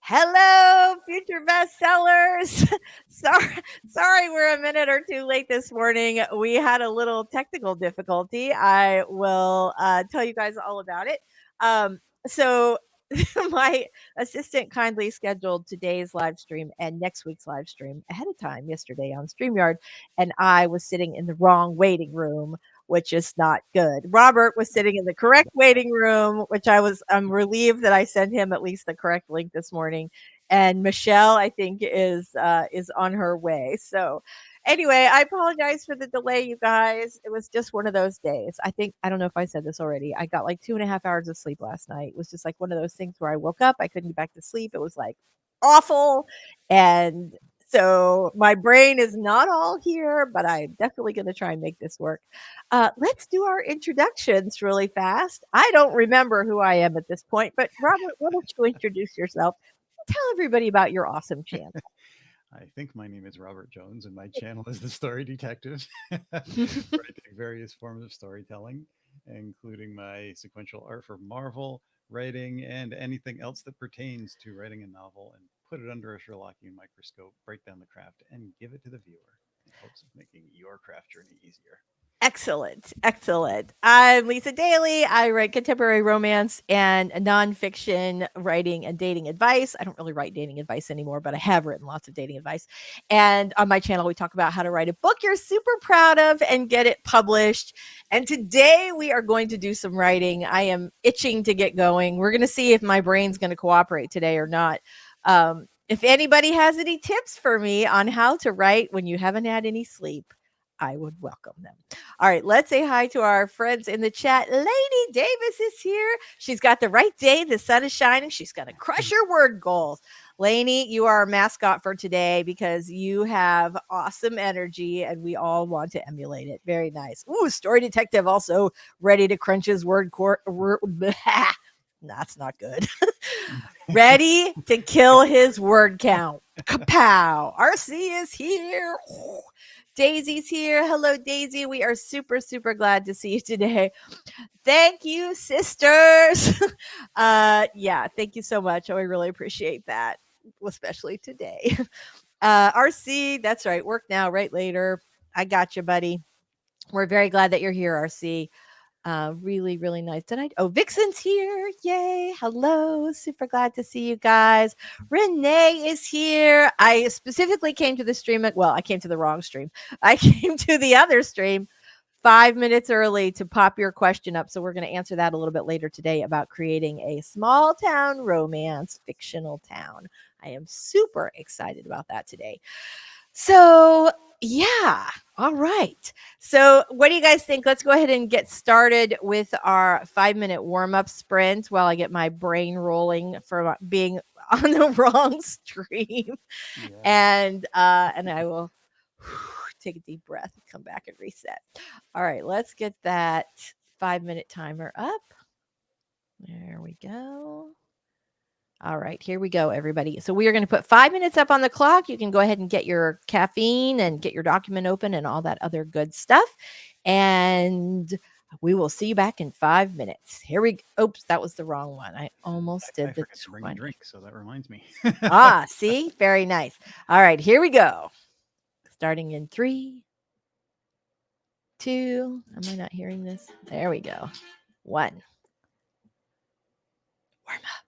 Hello, future bestsellers. sorry, sorry, we're a minute or two late this morning. We had a little technical difficulty. I will tell you guys all about it. So, my assistant kindly scheduled today's live stream and next week's live stream ahead of time yesterday on StreamYard, and I was sitting in the wrong waiting room, which is not good. Robert was sitting in the correct waiting room, which I'm relieved that I sent him at least the correct link this morning. And Michelle, I think, is on her way. So anyway, I apologize for the delay, you guys. It was just one of those days. I don't know if I said this already. I got like 2.5 hours of sleep last night. It was just like one of those things where I woke up, I couldn't get back to sleep. It was like awful. And so my brain is not all here, but I'm definitely going to try and make this work. Let's do our introductions really fast. I don't remember who I am at this point, but Robert, why don't you introduce yourself? Tell everybody about your awesome channel. I think my name is Robert Jones, and my channel is The Story Detective, writing various forms of storytelling, including my sequential art for Marvel, writing, and anything else that pertains to writing a novel, and put it under a Sherlockian microscope, break down the craft, and give it to the viewer in hopes of making your craft journey easier. Excellent. Excellent. I'm Lisa Daly. I write contemporary romance and nonfiction writing and dating advice. I don't really write dating advice anymore, but I have written lots of dating advice. And on my channel, we talk about how to write a book you're super proud of and get it published. And today we are going to do some writing. I am itching to get going. We're going to see if my brain's going to cooperate today or not. If anybody has any tips for me on how to write when you haven't had any sleep, I would welcome them. All right, let's say hi to our friends in the chat. Lady Davis is here. She's got the right day. The sun is shining. She's going to crush her word goals. Lainey, you are our mascot for today because you have awesome energy and we all want to emulate it. Very nice. Ooh, Story Detective also ready to crunch his That's not good. Ready to kill his word count. Kapow. RC is here. Daisy's here. Hello, Daisy. We are super, super glad to see you today. Thank you, sisters. Yeah, thank you so much. I really appreciate that, especially today. RC, that's right. Work now, right later. I got you, buddy. We're very glad that you're here, RC. Really, really nice. Vixen's here. Yay. Hello. Super glad to see you guys. Renee is here. I specifically came to the stream. I came to the wrong stream. I came to the other stream 5 minutes early to pop your question up. So we're going to answer that a little bit later today about creating a small town romance fictional town. I am super excited about that today. So, yeah. All right. So, what do you guys think? Let's go ahead and get started with our 5 minute warm up sprint while I get my brain rolling from being on the wrong stream. Yeah. And I will take a deep breath and come back and reset. All right. Let's get that 5 minute timer up. There we go. All right, here we go, everybody. So we are going to put 5 minutes up on the clock. You can go ahead and get your caffeine and get your document open and all that other good stuff. And we will see you back in 5 minutes. Here we go. Oops, that was the wrong one. I almost I did the forgot to bring a 20. drink, so that reminds me. See? Very nice. All right, here we go. Starting in 3, 2. Am I not hearing this? There we go. 1. Warm up.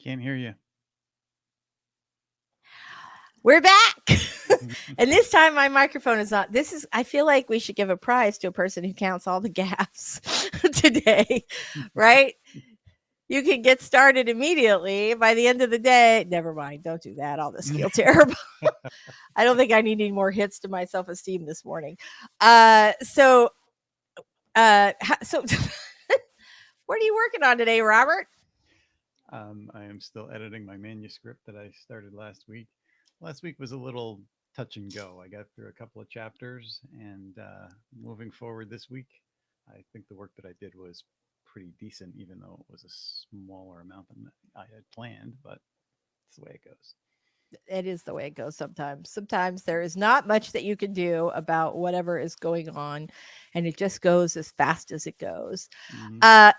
Can't hear you. We're back. And this time my microphone is not. I feel like we should give a prize to a person who counts all the gaffes today, right? You can get started immediately by the end of the day. Never mind. Don't do that. I'll just feel terrible. I don't think I need any more hits to my self esteem this morning. So, what are you working on today, Robert? I am still editing my manuscript that I started last week. Last week was a little touch and go. I got through a couple of chapters, and moving forward this week, I think the work that I did was pretty decent, even though it was a smaller amount than I had planned, but it's the way it goes. It is the way it goes sometimes. Sometimes there is not much that you can do about whatever is going on, and it just goes as fast as it goes.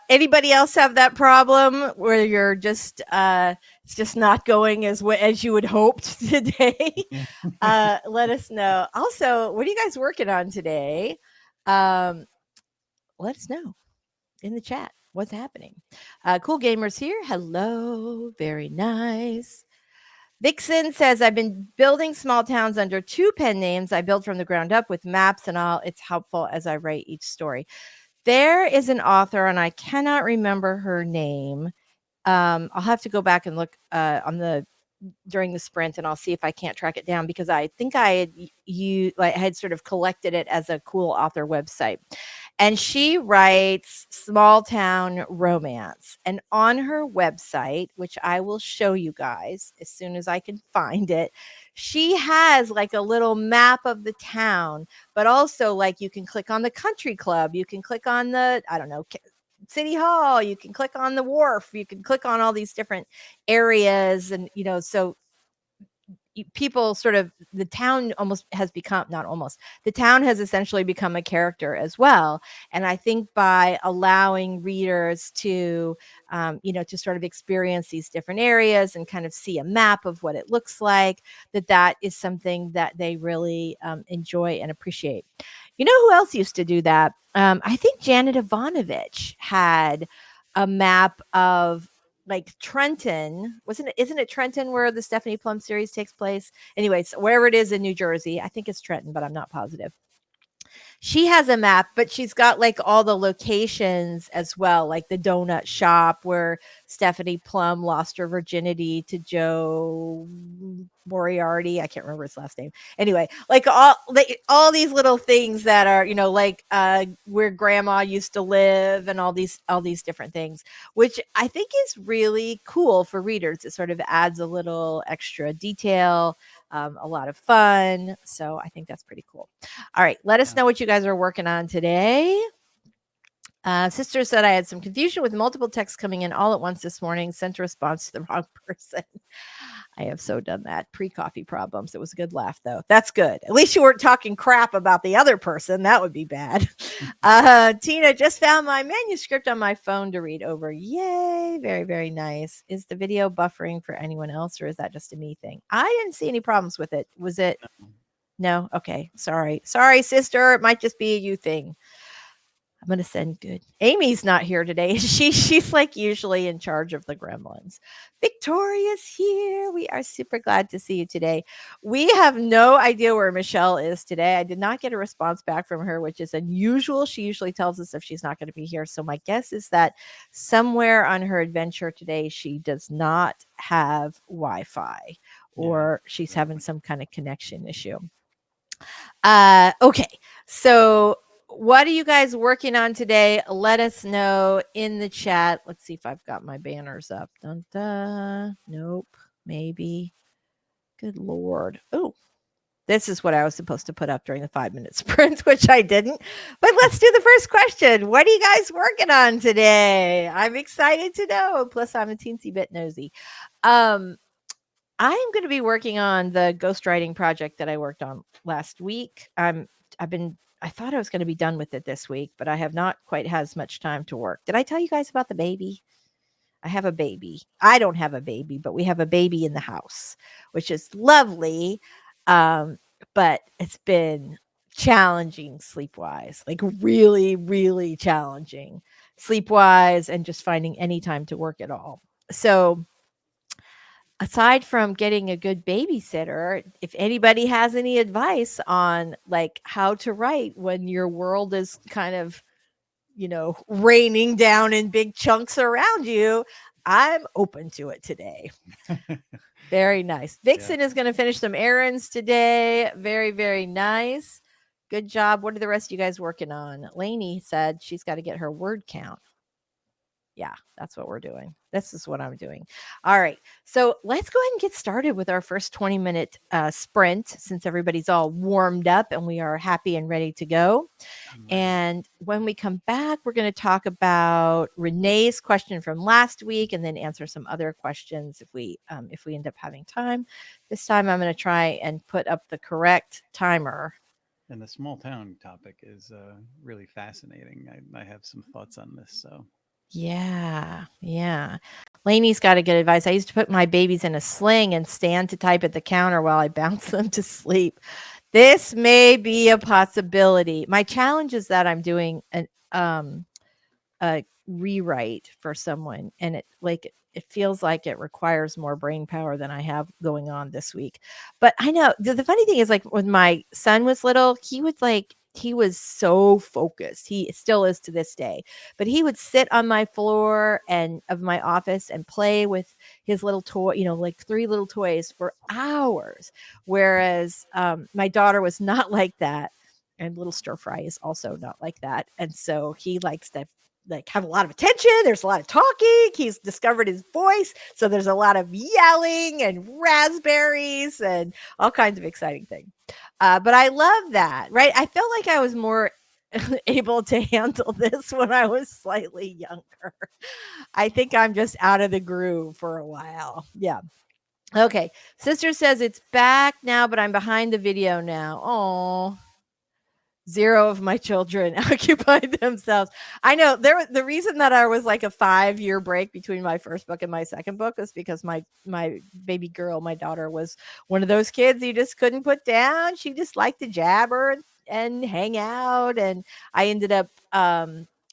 Anybody else have that problem where you're just it's just not going as you would hoped today? Let us know. Also, what are you guys working on today? Let us know in the chat what's happening. Cool Gamers here. Hello. Very nice. Vixen says, I've been building small towns under 2 pen names I built from the ground up with maps and all. It's helpful as I write each story. There is an author, and I cannot remember her name. I'll have to go back and look during the sprint, and I'll see if I can't track it down, because I think I had sort of collected it as a cool author website. And she writes small town romance. And on her website, which I will show you guys as soon as I can find it, she has like a little map of the town, but also like you can click on the country club, you can click on the, I don't know, City Hall, you can click on the wharf, you can click on all these different areas. And, so people sort of, the town almost has become, not almost, the town has essentially become a character as well. And I think by allowing readers to, to sort of experience these different areas and kind of see a map of what it looks like, that is something that they really enjoy and appreciate. You know who else used to do that? I think Janet Ivanovich had a map of like Trenton. Isn't it Trenton where the Stephanie Plum series takes place? Anyways, wherever it is in New Jersey, I think it's Trenton, but I'm not positive. She has a map, but she's got like all the locations as well, like the donut shop where Stephanie Plum lost her virginity to Joe Moriarty. I can't remember his last name. Anyway, like all these little things that are, like where grandma used to live and all these different things, which I think is really cool for readers. It sort of adds a little extra detail. A lot of fun. So I think that's pretty cool. All right. Let us know what you guys are working on today. Sister said, I had some confusion with multiple texts coming in all at once this morning. Sent a response to the wrong person. I have so done that. Pre-coffee problems. It was a good laugh, though. That's good. At least you weren't talking crap about the other person. That would be bad. Tina, just found my manuscript on my phone to read over. Yay. Very, very nice. Is the video buffering for anyone else, or is that just a me thing? I didn't see any problems with it. Was it? No? Okay. Sorry, sister. It might just be a you thing. I'm going to send good. Amy's not here today. She's like usually in charge of the gremlins. Victoria's here. We are super glad to see you today. We have no idea where Michelle is today. I did not get a response back from her, which is unusual. She usually tells us if she's not going to be here. So my guess is that somewhere on her adventure today, she does not have Wi-Fi, or she's having some kind of connection issue. Okay. So what are you guys working on today? Let us know in the chat. Let's see if I've got my banners up. Dun, dun. Nope. Maybe. Good Lord. Oh, this is what I was supposed to put up during the 5-minute sprint, which I didn't. But let's do the first question. What are you guys working on today? I'm excited to know. Plus, I'm a teensy bit nosy. I'm going to be working on the ghostwriting project that I worked on last week. I thought I was going to be done with it this week, but I have not quite had as much time to work. Did I tell you guys about the baby? I have a baby. I don't have a baby, but we have a baby in the house, which is lovely. But it's been challenging sleep-wise, like really, really challenging sleep-wise, and just finding any time to work at all. So aside from getting a good babysitter, if anybody has any advice on like how to write when your world is kind of, raining down in big chunks around you, I'm open to it today. Very nice. Vixen is going to finish some errands today. Very, very nice. Good job. What are the rest of you guys working on? Lainey said she's got to get her word count. Yeah, that's what we're doing. This is what I'm doing. All right. So let's go ahead and get started with our first 20-minute sprint since everybody's all warmed up and we are happy and ready to go. And when we come back, we're going to talk about Renee's question from last week and then answer some other questions if we end up having time. This time I'm going to try and put up the correct timer. And the small town topic is really fascinating. I have some thoughts on this. So yeah. Lainey's got to get advice. I used to put my babies in a sling and stand to type at the counter while I bounce them to sleep. This may be a possibility. My challenge is that I'm doing a rewrite for someone, and it feels like it requires more brain power than I have going on this week. But I know the funny thing is, like when my son was little, he was so focused. He still is to this day. But he would sit on my floor and of my office and play with his little toy, like 3 little toys for hours. Whereas my daughter was not like that. And little stir fry is also not like that. And so he likes to have a lot of attention. There's a lot of talking. He's discovered his voice. So there's a lot of yelling and raspberries and all kinds of exciting things. But I love that, right? I felt like I was more able to handle this when I was slightly younger. I think I'm just out of the groove for a while. Yeah. Okay. Sister says it's back now, but I'm behind the video now. Oh, 0 of my children occupied themselves. I know the reason that I was like a 5-year break between my first book and my second book was because my baby girl, my daughter, was one of those kids you just couldn't put down. She just liked to jabber and hang out, and I ended up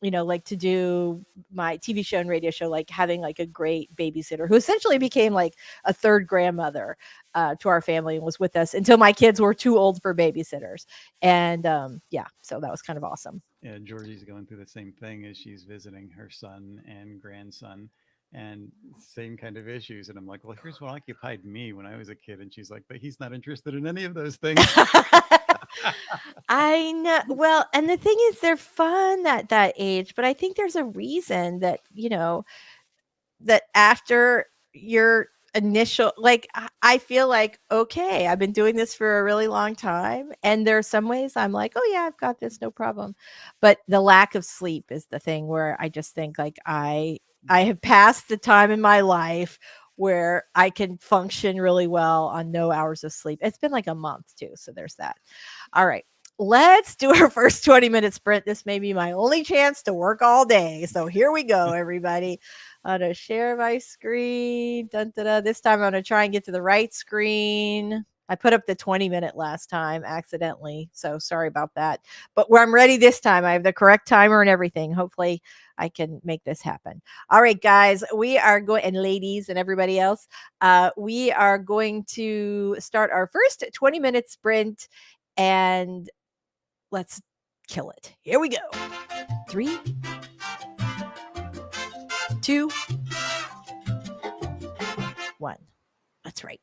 like to do my TV show and radio show, like having like a great babysitter who essentially became like a third grandmother to our family and was with us until my kids were too old for babysitters. And so that was kind of awesome. Yeah, Georgie's going through the same thing as she's visiting her son and grandson and same kind of issues. And I'm like, well, here's what occupied me when I was a kid. And she's like, but he's not interested in any of those things. I know. Well, and the thing is, they're fun at that age, but I think there's a reason that, that after your initial, like, I feel like, okay, I've been doing this for a really long time. And there are some ways I'm like, oh, yeah, I've got this, no problem. But the lack of sleep is the thing where I just think like I have passed the time in my life where I can function really well on no hours of sleep. It's been like a month too. So there's that. All right. Let's do our first 20-minute sprint. This may be my only chance to work all day. So here we go, everybody. I'm going to share my screen. Dun, dun, dun. This time I'm going to try and get to the right screen. I put up the 20-minute last time accidentally. So sorry about that. But I'm ready this time. I have the correct timer and everything. Hopefully I can make this happen. All right, guys, we are going, and ladies and everybody else, we are going to start our first 20-minute sprint, and let's kill it. Here we go. 3, 2, 1. That's right.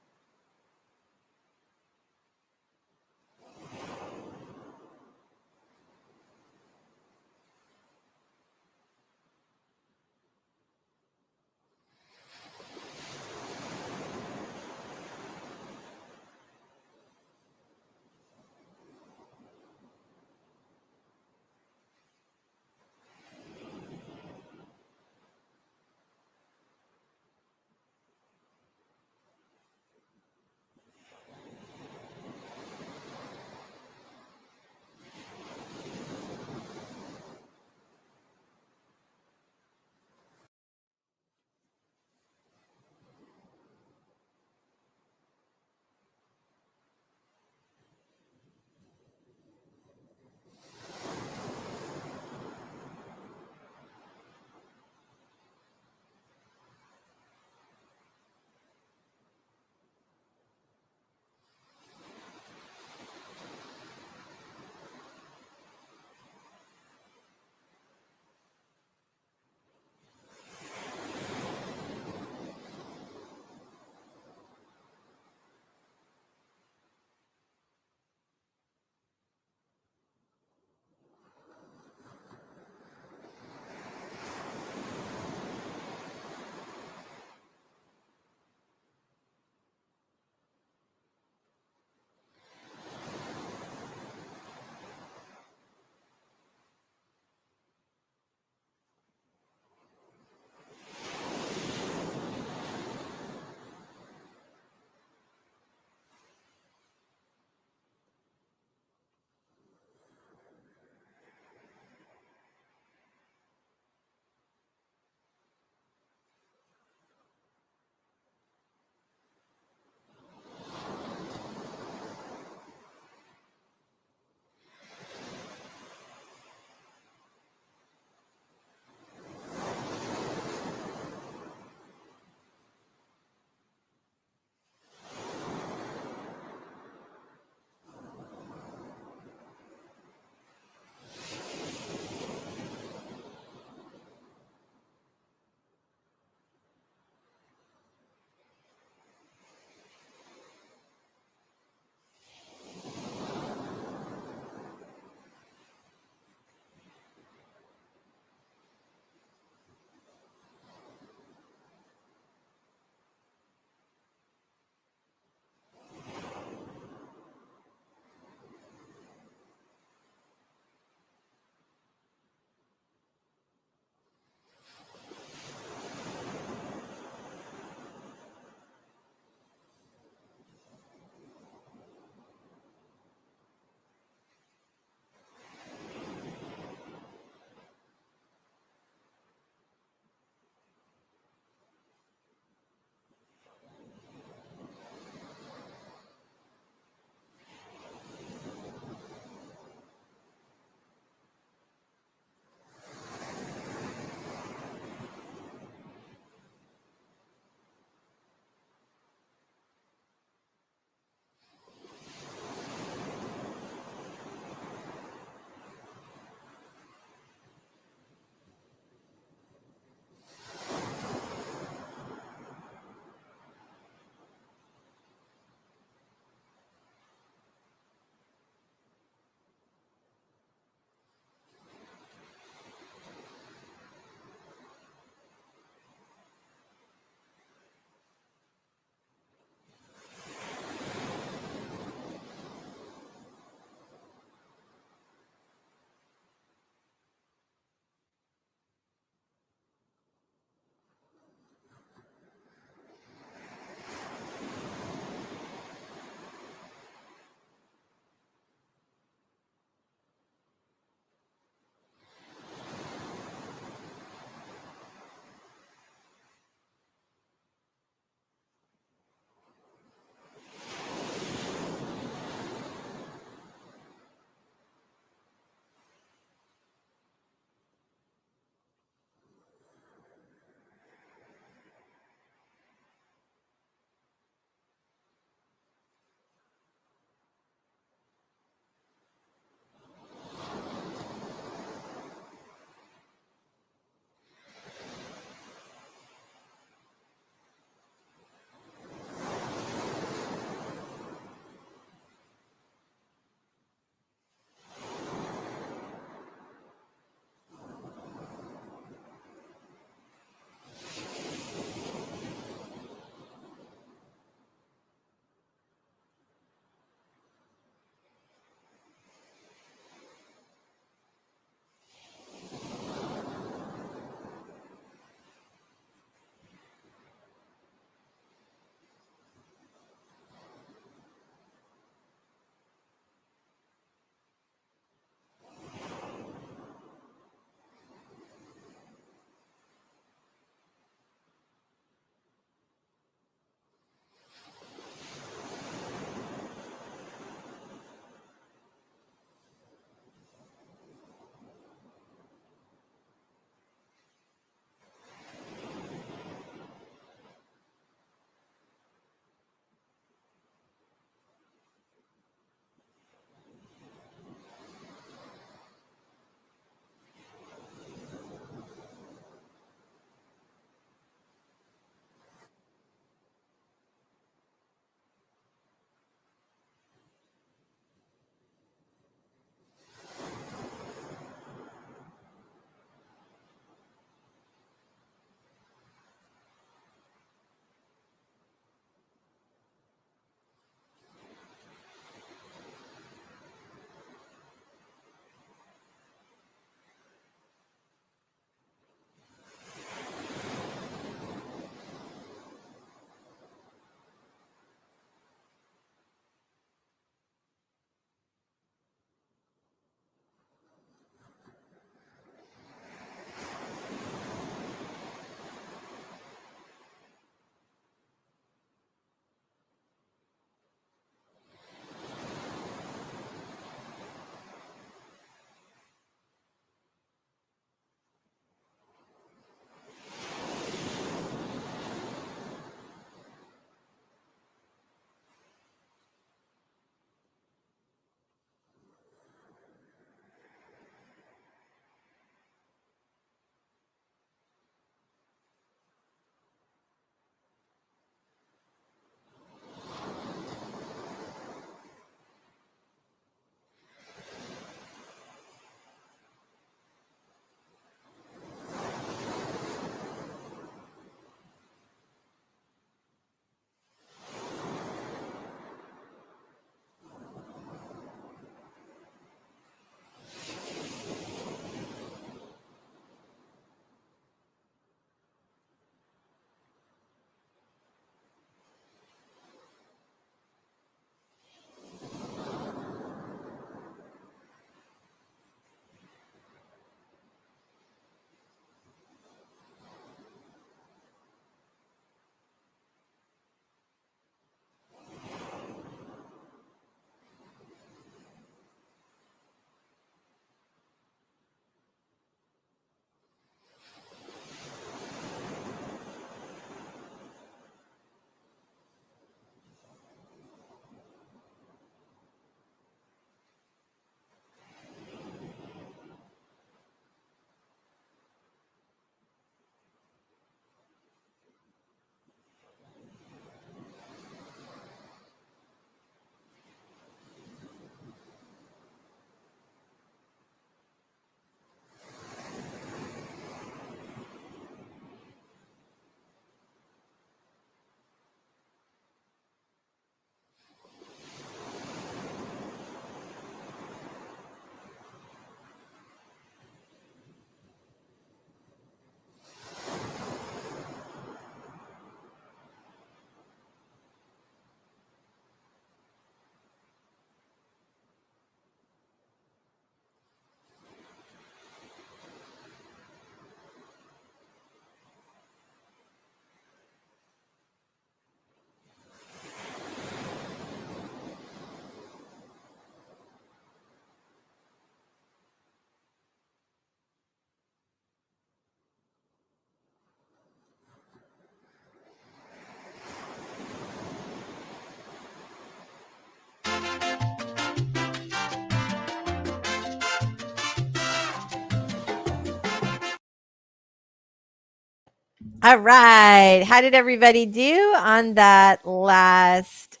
All right. How did everybody do on that last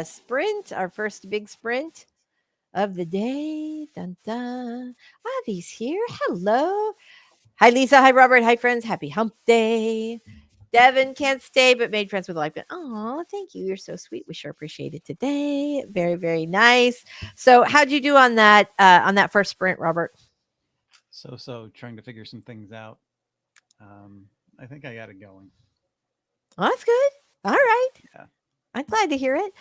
sprint, our first big sprint of the day? Dun dun. Avi's here. Hello. Hi, Lisa. Hi, Robert. Hi, friends. Happy hump day. Devin can't stay, but made friends with a like. Oh, thank you. You're so sweet. We sure appreciate it today. Very, very nice. So, how'd you do on that first sprint, Robert? So trying to figure some things out. Um, I think I got it going. Oh, that's good. All right. Yeah. I'm glad to hear it.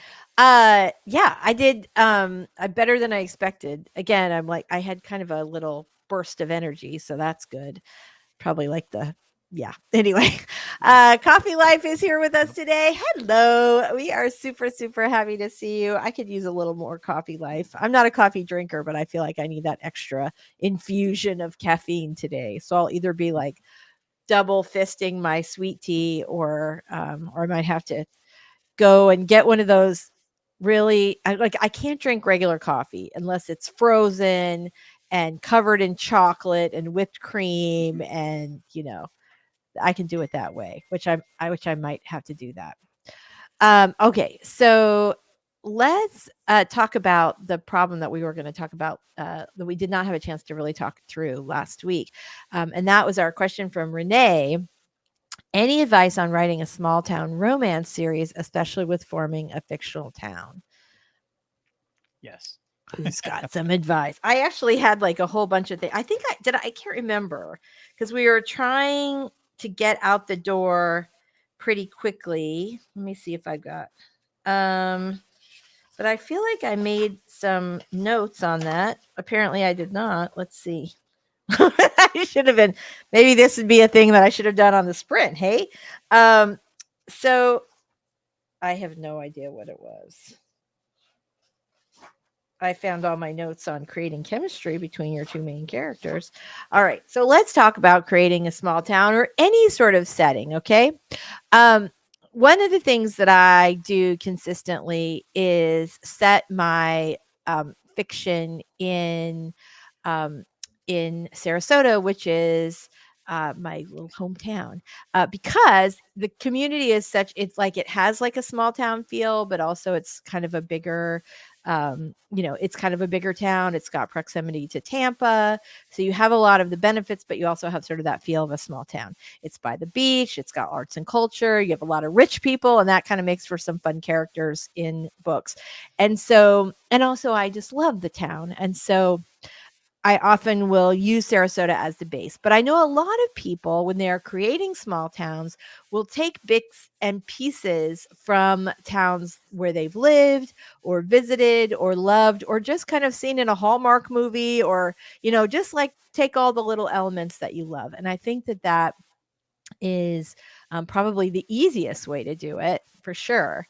Yeah, I did better than I expected. Again, I'm like I had kind of a little burst of energy, so that's good. Probably like the yeah. Anyway, Coffee Life is here with us Yep. today. Hello. We are super super happy to see you. I could use a little more Coffee Life. I'm not a coffee drinker, but I feel like I need that extra infusion of caffeine today. So I'll either be like double fisting my sweet tea or I might have to go and get one of those really I can't drink regular coffee unless it's frozen and covered in chocolate and whipped cream and I can do it that way, which I might have to do that. Okay, so let's talk about the problem that we were going to talk about that we did not have a chance to really talk through last week. And that was our question from Renee. Any advice on writing a small town romance series, especially with forming a fictional town? Yes. Who's got some advice? I actually had like a whole bunch of things. I think I did. I can't remember because we were trying to get out the door pretty quickly. Let me see if I got. Um, but I feel like I made some notes on that. Apparently, I did not. Let's see. I should have been. Maybe this would be a thing that I should have done on the sprint. Hey, um, so I have no idea what it was. I found all my notes on creating chemistry between your two main characters. All right, so let's talk about creating a small town or any sort of setting, okay? Um, one of the things that I do consistently is set my fiction um, in Sarasota, which is my little hometown, because the community is such. It's like it has like a small town feel, but also it's kind of a bigger it's kind of a bigger town. It's got proximity to Tampa. So you have a lot of the benefits, but you also have sort of that feel of a small town. It's by the beach, it's got arts and culture, you have a lot of rich people, and that kind of makes for some fun characters in books. And also I just love the town. And so I often will use Sarasota as the base, but I know a lot of people, when they're creating small towns, will take bits and pieces from towns where they've lived or visited or loved or just kind of seen in a Hallmark movie or, just like take all the little elements that you love. And I think that that is probably the easiest way to do it for sure.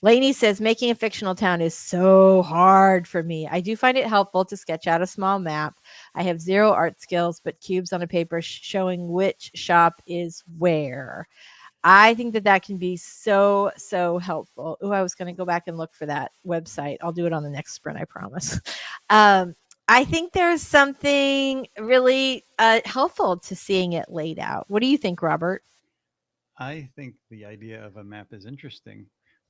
Lainey says making a fictional town is so hard for me. I do find it helpful to sketch out a small map. I have zero art skills, but cubes on a paper showing which shop is where. I think that that can be so, so helpful. Oh, I was going to go back and look for that website. I'll do it on the next sprint, I promise. I think there's something really helpful to seeing it laid out. What do you think, Robert? I think the idea of a map is interesting,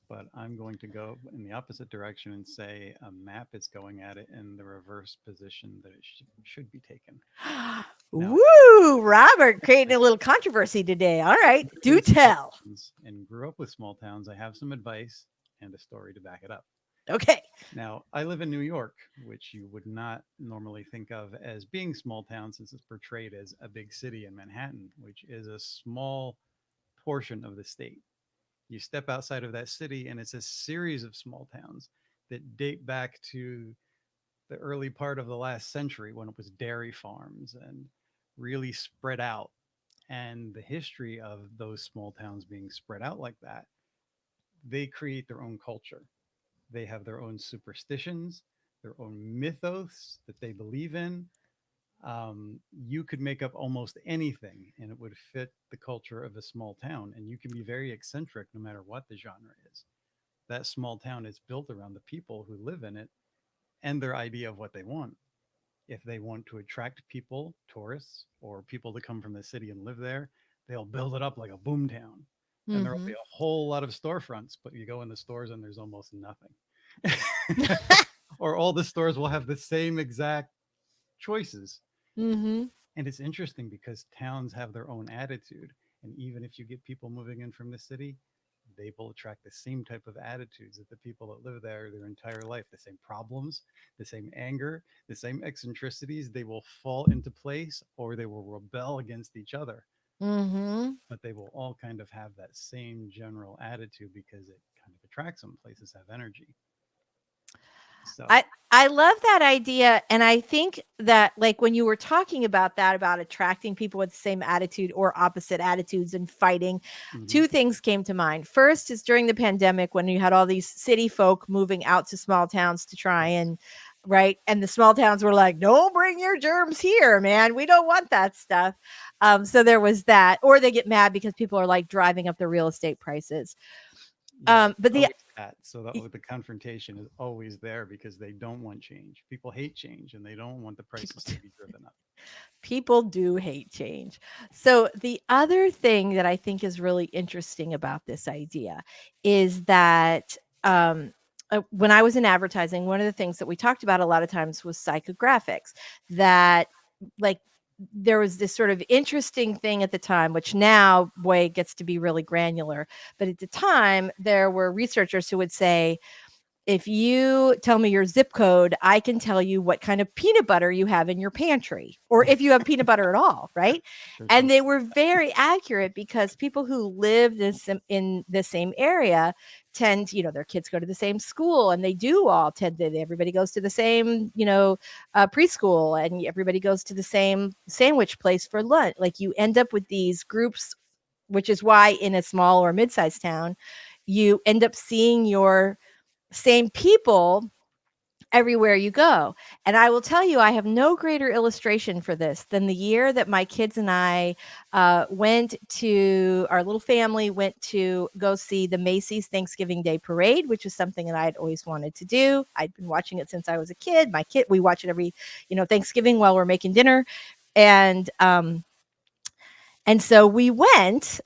but I'm going to go in the opposite direction and say a map is going at it in the reverse position that it should be taken. Now, Woo, Robert creating a little controversy today. All right, in do small tell. towns and grew up with small towns, I have some advice and a story to back it up. Okay. Now, I live in New York, which you would not normally think of as being small town since it's portrayed as a big city in Manhattan, which is a small portion of the state. You step outside of that city, and it's a series of small towns that date back to the early part of the last century when it was dairy farms and really spread out. And the history of those small towns being spread out like that, they create their own culture. They have their own superstitions, their own mythos that they believe in. You could make up almost anything and it would fit the culture of a small town. And you can be very eccentric no matter what the genre is. That small town is built around the people who live in it and their idea of what they want. If they want to attract people, tourists, or people to come from the city and live there, they'll build it up like a boom town, and there'll be Mhm. a whole lot of storefronts, but you go in the stores and there's almost nothing. Or all the stores will have the same exact choices. Mhm. And it's interesting because towns have their own attitude. And even if you get people moving in from the city, they will attract the same type of attitudes that the people that live there their entire life, the same problems, the same anger, the same eccentricities. They will fall into place or they will rebel against each other. Mhm. But they will all kind of have that same general attitude because it kind of attracts them. Places have energy. I So, I love that idea, and I think that, like, when you were talking about that, about attracting people with the same attitude or opposite attitudes and fighting, mhm. 2 things came to mind. First is during the pandemic when you had all these city folk moving out to small towns to try Yes. and right, and the small towns were like, "Don't bring your germs here, man. We don't want that stuff." So there was that, or they get mad because people are, like, driving up the real estate prices. Yeah, it's But the always that. So that e the confrontation is always there because they don't want change. People hate change and they don't want the people prices to be driven up. People do hate change. So, the other thing that I think is really interesting about this idea is that when I was in advertising, one of the things that we talked about a lot of times was psychographics. That, like, there was this sort of interesting thing at the time, which now, boy, it gets to be really granular. But at the time, there were researchers who would say, if you tell me your zip code, I can tell you what kind of peanut butter you have in your pantry, or if you have peanut butter at all, right? There's And something they were very accurate because people who live in the same area tend, their kids go to the same school, and they do all tend to, everybody goes to the same, preschool, and everybody goes to the same sandwich place for lunch. Like, you end up with these groups, which is why in a small or mid-sized town, you end up seeing your same people everywhere you go. And I will tell you, I have no greater illustration for this than the year that my kids and I our little family went to go see the Macy's Thanksgiving Day Parade, which is something that I had always wanted to do. I'd been watching it since I was a kid. We watch it every, Thanksgiving while we're making dinner. And, and so we went,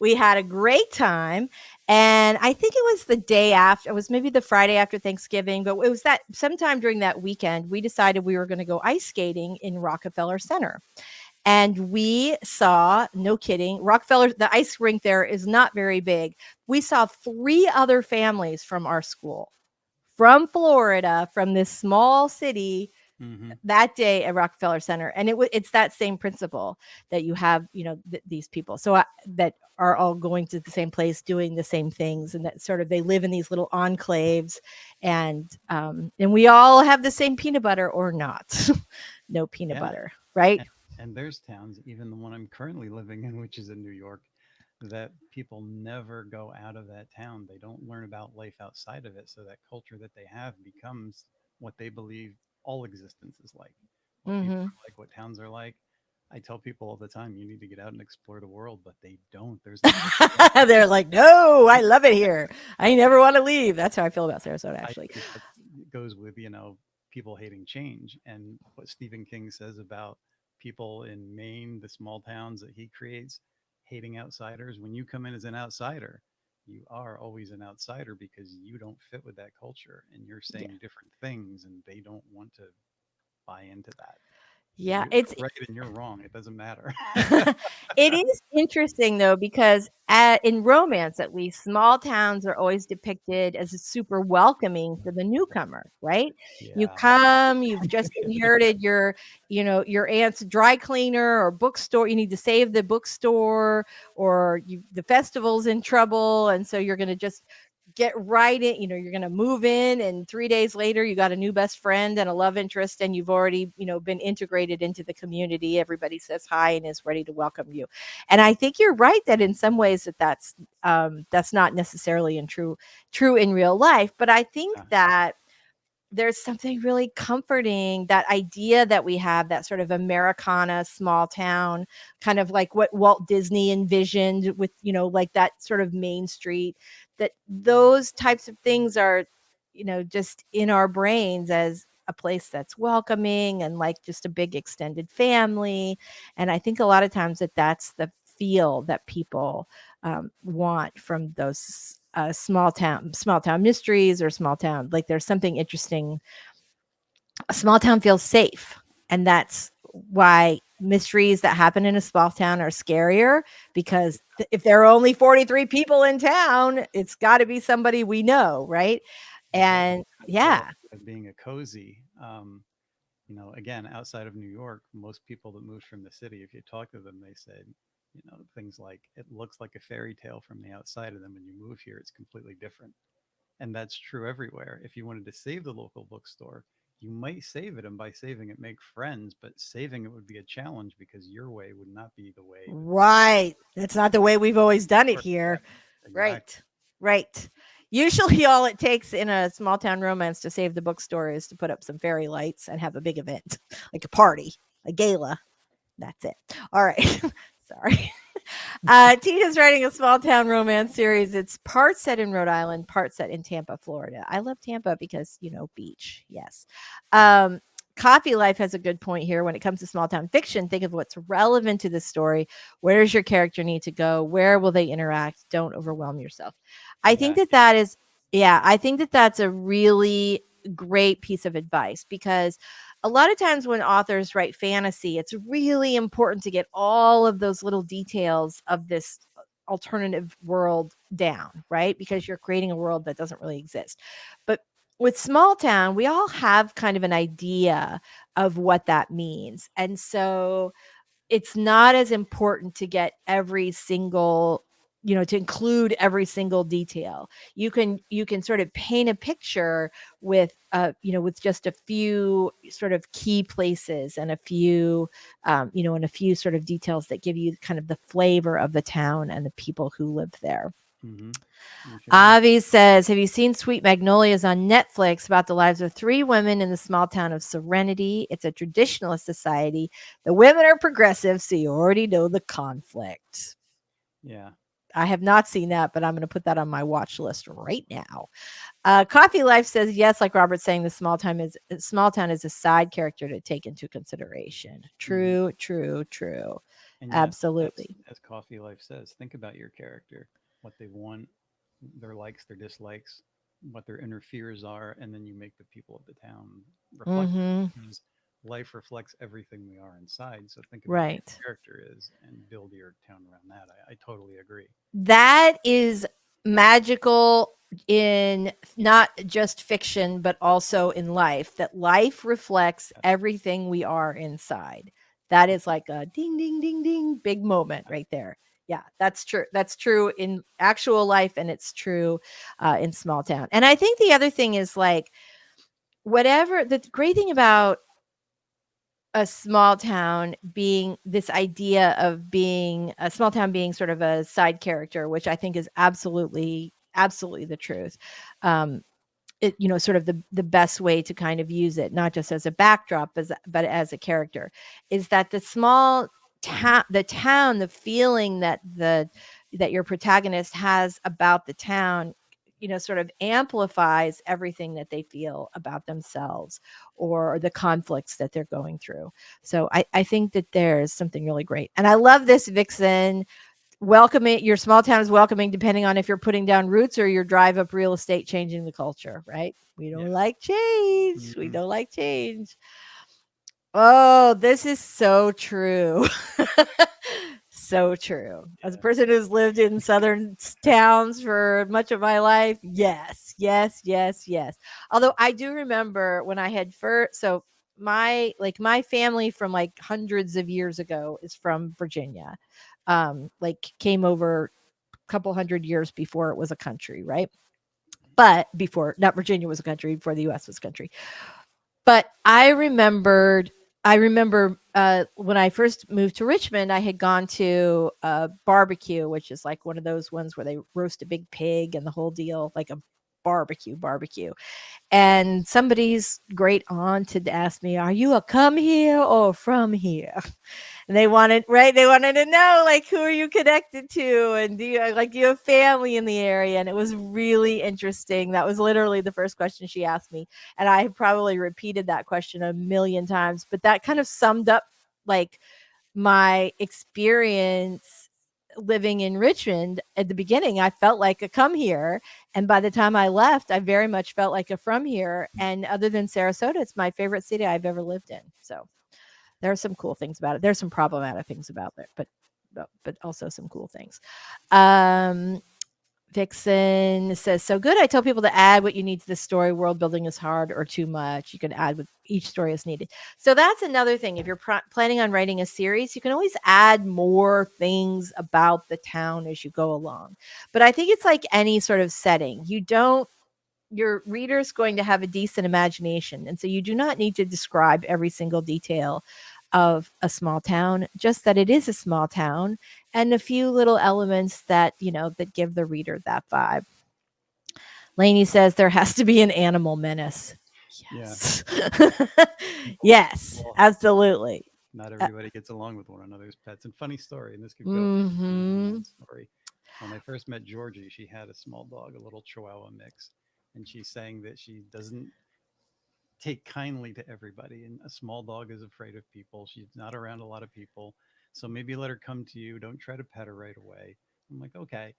we had a great time. And I think it was the day after, it was maybe the Friday after Thanksgiving, but it was that sometime during that weekend, we decided we were going to go ice skating in Rockefeller Center. And we saw, no kidding, Rockefeller, the ice rink there is not very big. We saw 3 other families from our school, from Florida, from this small city, hmm that day at Rockefeller Center. And it's that same principle that you have, these people that are all going to the same place, doing the same things, and that sort of they live in these little enclaves, and we all have the same peanut butter or not. No peanut Yeah. butter, right? And there's towns, even the one I'm currently living in, which is in New York, that people never go out of that town. They don't learn about life outside of it. So that culture that they have becomes what they believe all existence is like, what people Hmm. are like, what towns are like. I tell people all the time, you need to get out and explore the world, but they don't. There's no They're like, no, I love it here. I never want to leave. That's how I feel about Sarasota, I actually. think that goes with, people hating change and what Stephen King says about people in Maine, the small towns that he creates, hating outsiders. When you come in as an outsider, you are always an outsider because you don't fit with that culture and you're Yeah. saying different things and they don't want to buy into that. Yeah, You're it's right and you're wrong. It doesn't matter. it is interesting though, because in romance, at least, small towns are always depicted as super welcoming for the newcomer, right? You Yeah. come, you've just inherited your aunt's dry cleaner or bookstore. You need to save the bookstore, or the festival's in trouble, and so you're going to just get right in. You're going to move in, and 3 days later, you got a new best friend and a love interest, and you've already been integrated into the community. Everybody says hi and is ready to welcome you. And I think you're right that in some ways that's not necessarily true in real life, but I think Uh, that there's something really comforting, that idea that we have, that sort of Americana small town, kind of like what Walt Disney envisioned with, like that sort of Main Street, that those types of things are, just in our brains as a place that's welcoming and like just a big extended family. And I think a lot of times that's the feel that people want from those small town mysteries or small town. Like there's something interesting. A small town feels safe, and that's why mysteries that happen in a small town are scarier, because if there are only 43 people in town, it's got to be somebody we know, right? And yeah. Of being a cozy. Again, outside of New York, most people that moved from the city, if you talk to them, they said, things like it looks like a fairy tale from the outside of them. When you move here, it's completely different. And that's true everywhere. If you wanted to save the local bookstore, you might save it, and by saving it, make friends, but saving it would be a challenge because your way would not be the way. Right. That's not the way we've always done it here. Exactly. Right. Right. Usually all it takes in a small town romance to save the bookstore is to put up some fairy lights and have a big event, like a party, a gala. That's it. All right. Sorry. Tina's writing a small town romance series. It's part set in Rhode Island, part set in Tampa, Florida. I love Tampa because, beach. Yes. Coffee Life has a good point here. When it comes to small town fiction, think of what's relevant to the story. Where does your character need to go? Where will they interact? Don't overwhelm yourself. I think that is, I think that that's a really great piece of advice, because a lot of times when authors write fantasy, it's really important to get all of those little details of this alternative world down, right? Because you're creating a world that doesn't really exist. But with small town, we all have kind of an idea of what that means. And so it's not as important to get every single, to include every single detail. You can sort of paint a picture with with just a few sort of key places and a few and a few sort of details that give you kind of the flavor of the town and the people who live there. Mm-hmm. Avi says, have you seen Sweet Magnolias on Netflix, about the lives of 3 women in the small town of Serenity? It's a traditionalist society. The women are progressive, so you already know the conflict. Yeah. I have not seen that, but I'm going to put that on my watch list right now. Coffee Life says, yes, like Robert's saying, the small town is a side character to take into consideration. True, true. And absolutely. As Coffee Life says, think about your character, what they want, their likes, their dislikes, what their inner fears are, and then you make the people of the town reflect because life reflects everything we are inside. So think about what your character is and build your town around that. I totally agree. That is magical in not just fiction, but also in life, that life reflects everything we are inside. That is like a ding, ding, ding, ding, big moment right there. Yeah, that's true. That's true in actual life, and it's true in small town. And I think the other thing is, like, whatever the great thing about a small town being this idea of being a small town being sort of a side character, which I think is absolutely the truth. It, sort of the best way to kind of use it, not just as a backdrop, but as a character, is that the small town, the feeling that your protagonist has about the town, sort of amplifies everything that they feel about themselves or the conflicts that they're going through. So I think that there's something really great. And I love this, Vixen. Welcoming, your small town is welcoming depending on if you're putting down roots or your drive up real estate changing the culture, right? We don't like change. Mm-hmm. We don't like change. Oh, this is so true. So true. As a person who's lived in southern towns for much of my life, yes. Although I do remember when I had so my family from like hundreds of years ago is from Virginia. Came over a couple hundred years before it was a country, right? But not Virginia was a country, before the US was a country. But I remember when I first moved to Richmond, I had gone to a barbecue, which is like one of those ones where they roast a big pig and the whole deal, like a barbecue. And somebody's great aunt had asked me, are you a come here or from here? And they wanted to know, like, who are you connected to? And do you have family in the area? And it was really interesting. That was literally the first question she asked me. And I probably repeated that question a million times, but that kind of summed up like my experience living in Richmond at the beginning, I felt like a come here. And by the time I left, I very much felt like a from here. And other than Sarasota, it's my favorite city I've ever lived in. So there are some cool things about it. There's some problematic things about it, but also some cool things. Vixen says, so good. I tell people to add what you need to the story. World building is hard or too much. You can add what each story is needed. So that's another thing. If you're planning on writing a series, you can always add more things about the town as you go along. But I think it's like any sort of setting. Your reader's going to have a decent imagination. And so you do not need to describe every single detail of a small town, just that it is a small town and a few little elements that, that give the reader that vibe. Lainey says there has to be an animal menace. Yes. Yeah. Yes, well, absolutely. Not everybody gets along with one another's pets. And funny story, and this could go story. When I first met Georgie, she had a small dog, a little Chihuahua mix. And she's saying that she doesn't take kindly to everybody, and a small dog is afraid of people. She's not around a lot of people, so maybe let her come to you. Don't try to pet her right away. I'm like, okay.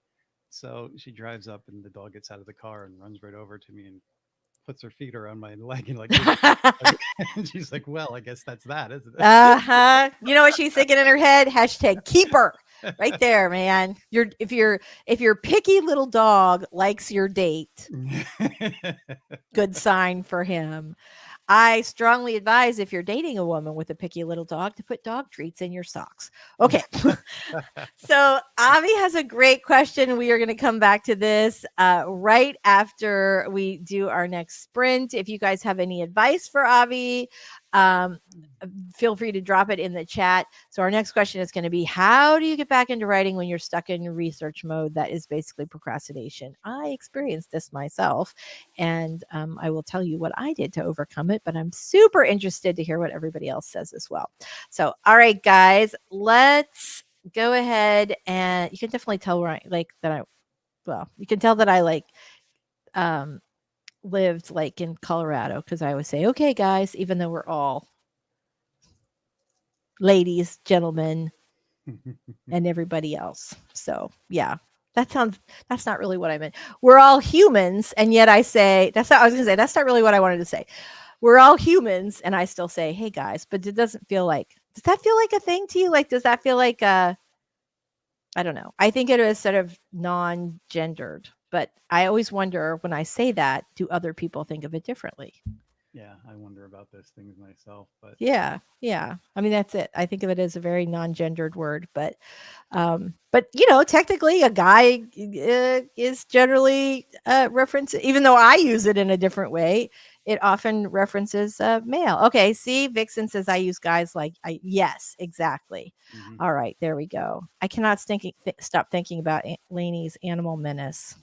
So she drives up and the dog gets out of the car and runs right over to me and puts her feet around my leg and like and she's like, well, I guess that's that, isn't it? You know what she's thinking in her head? Hashtag keeper. Right there, man. If your picky little dog likes your date, good sign for him. I strongly advise, if you're dating a woman with a picky little dog, to put dog treats in your socks. Okay. So Avi has a great question. We are going to come back to this right after we do our next sprint. If you guys have any advice for Avi, feel free to drop it in the chat. So our next question is going to be, how do you get back into writing when you're stuck in research mode? That is basically procrastination. I experienced this myself, and I will tell you what I did to overcome it, but I'm super interested to hear what everybody else says as well. So, all right, guys, let's go ahead, and you can definitely tell where you can tell that I lived like in Colorado, because I always say, okay, guys, even though we're all ladies, gentlemen, and everybody else. So yeah, that's not really what I meant. We're all humans, and yet I say, that's not really what I wanted to say. We're all humans, and I still say, hey guys, but it doesn't feel like, does that feel like a thing to you? Like, does that feel like I don't know. I think it is sort of non-gendered, but I always wonder, when I say that, do other people think of it differently? Yeah, I wonder about those things myself, but yeah. I mean, that's it. I think of it as a very non-gendered word, but technically a guy is generally reference, even though I use it in a different way, it often references male. Okay, see, Vixen says I use guys like yes, exactly. Mm-hmm. All right, there we go. I cannot stop thinking about Lainey's animal menace.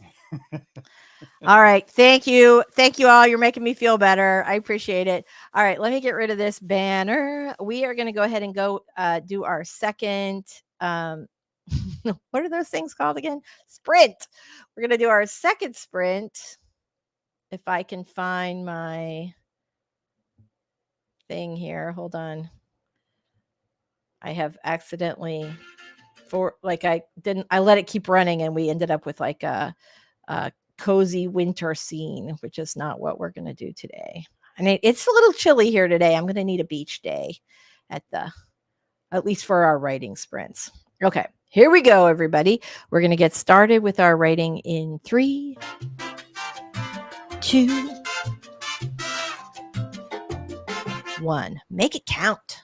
All right. Thank you all. You're making me feel better. I appreciate it. All right. Let me get rid of this banner. We are going to go ahead and go do our second. What are those things called again? Sprint. We're going to do our second sprint. If I can find my thing here. Hold on. I have accidentally I let it keep running, and we ended up with like a cozy winter scene, which is not what we're going to do today. I mean, it's a little chilly here today. I'm going to need a beach day at least for our writing sprints. Okay, here we go, everybody. We're going to get started with our writing in 3, 2, 1. Make it count.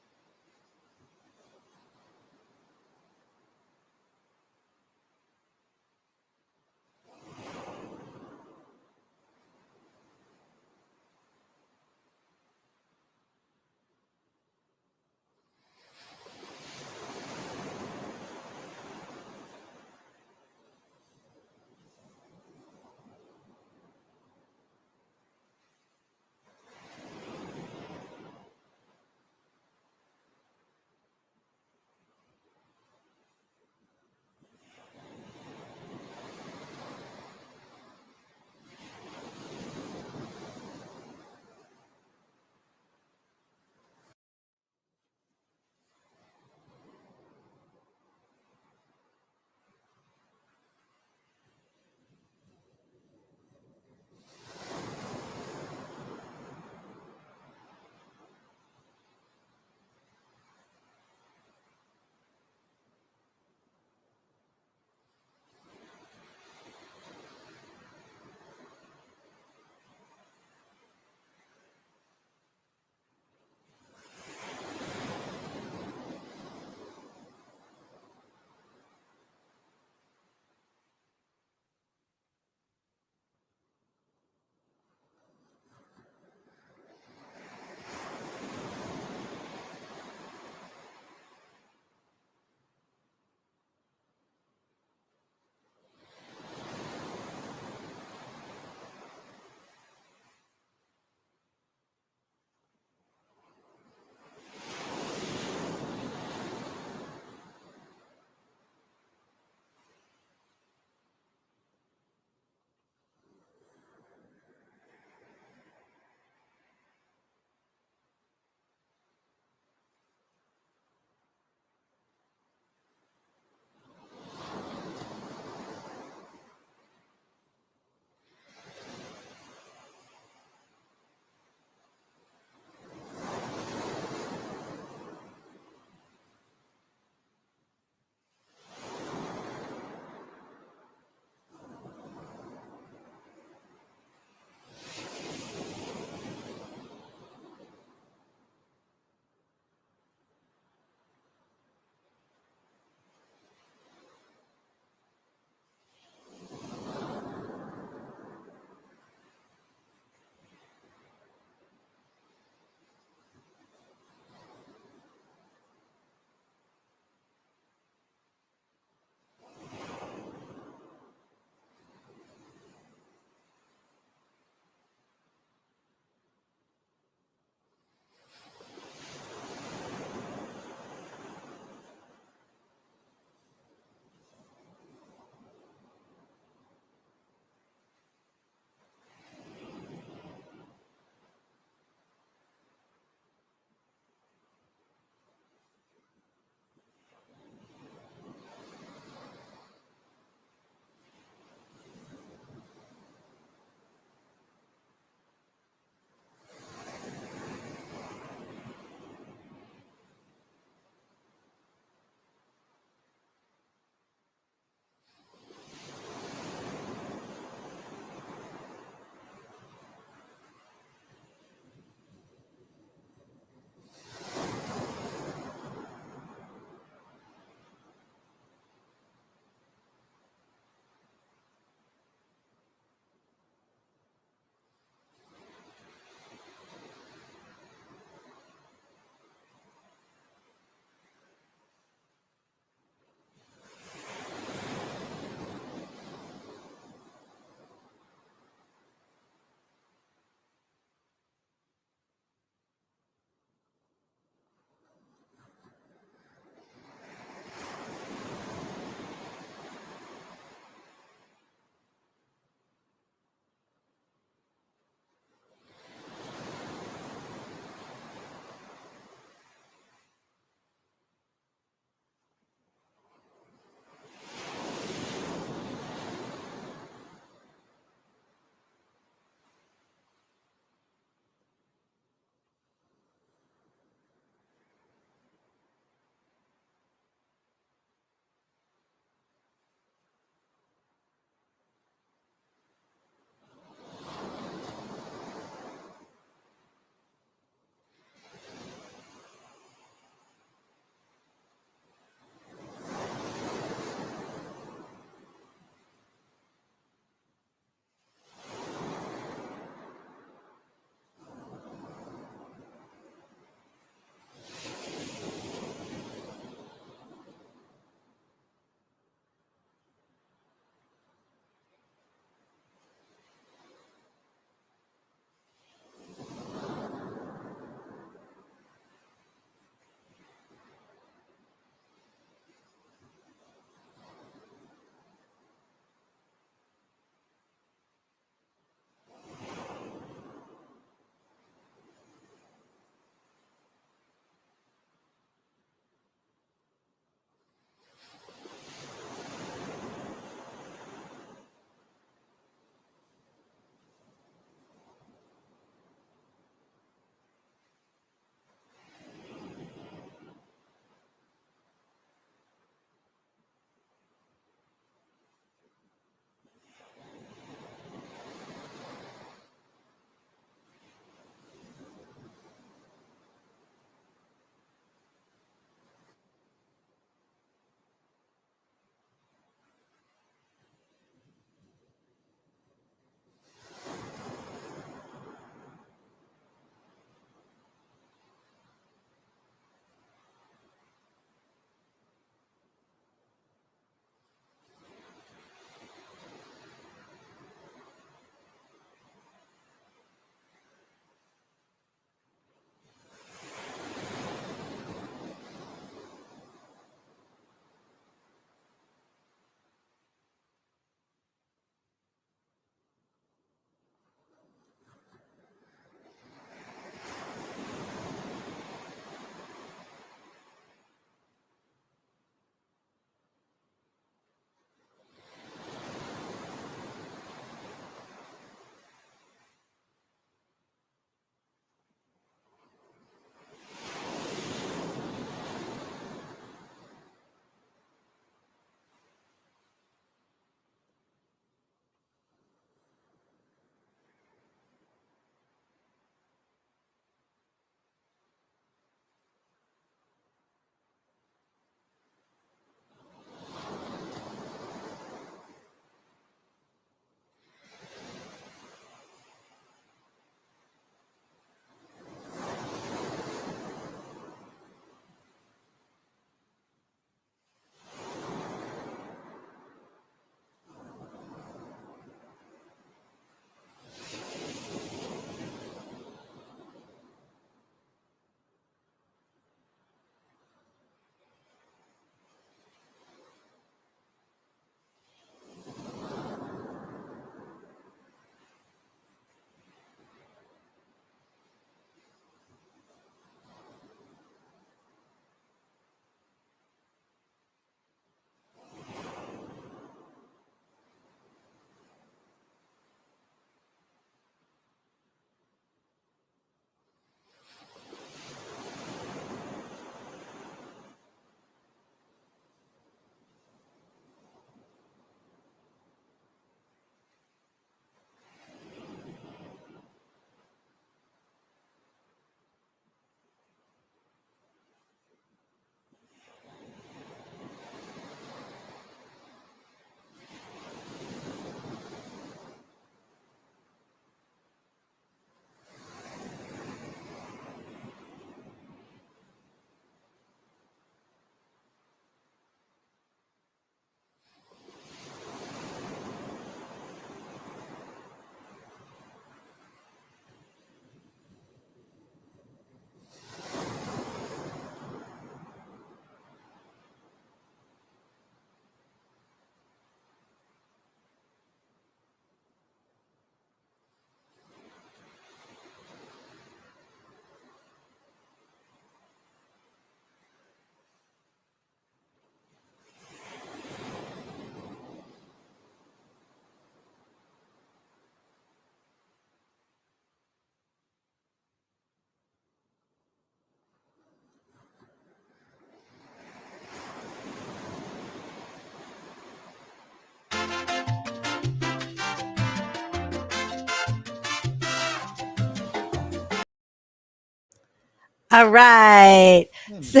All right. So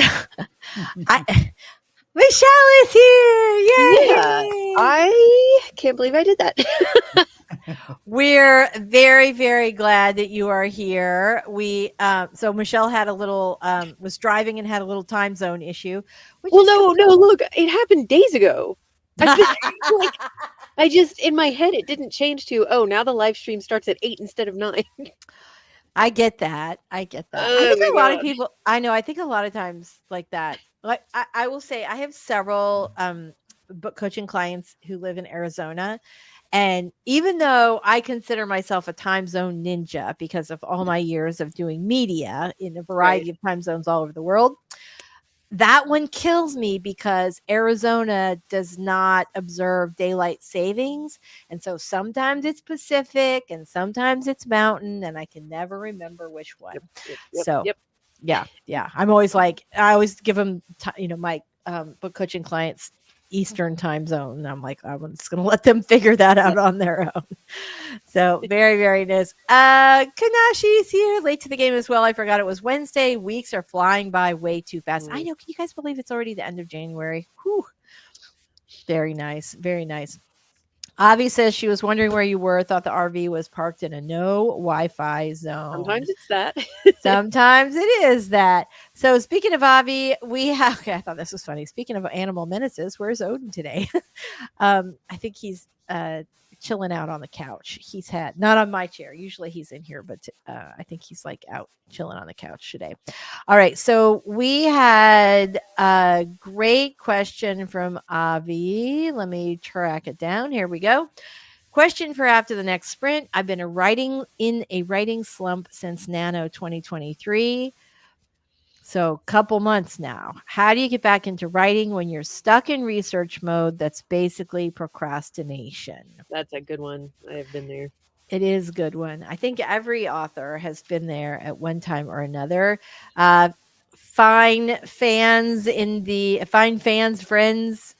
I Michelle is here. Yeah, Yay! I can't believe I did that. We're very, very glad that you are here. So Michelle had a little was driving and had a little time zone issue, which Well, is no, look, it happened days ago. I've been like, I just in my head it didn't change to now the live stream starts at 8 instead of 9. I get that. I get that. I Oh think my a lot of god. people I know, I think a lot of times like that. Like I will say I have several book coaching clients who live in Arizona. And even though I consider myself a time zone ninja because of all my years of doing media in a variety of time zones all over the world, that one kills me because Arizona does not observe daylight savings. And so sometimes it's Pacific and sometimes it's mountain, and I can never remember which one. So, yeah. I'm always like, I always give them, my book coaching clients Eastern time zone. And I'm like, I'm just going to let them figure that out on their own. So very, very nice. Kanashi's here, late to the game as well. I forgot it was Wednesday. Weeks are flying by way too fast. I know. Can you guys believe it's already the end of January? Whew. Very nice. Very nice. Avi says she was wondering where you were, thought the RV was parked in a no Wi-Fi zone. Sometimes it's that. Sometimes it is that. So speaking of Avi, we have, okay, I thought this was funny. Speaking of animal menaces, where's Odin today? I think he's chilling out on the couch. He's had, not on my chair. Usually he's in here, but I think he's like out chilling on the couch today. All right. So we had a great question from Avi. Let me track it down. Here we go. Question for after the next sprint. I've been in a writing slump since Nano 2023. So couple months now. How do you get back into writing when you're stuck in research mode? That's basically procrastination. That's a good one. I have been there. It is a good one. I think every author has been there at one time or another. Find fans, friends.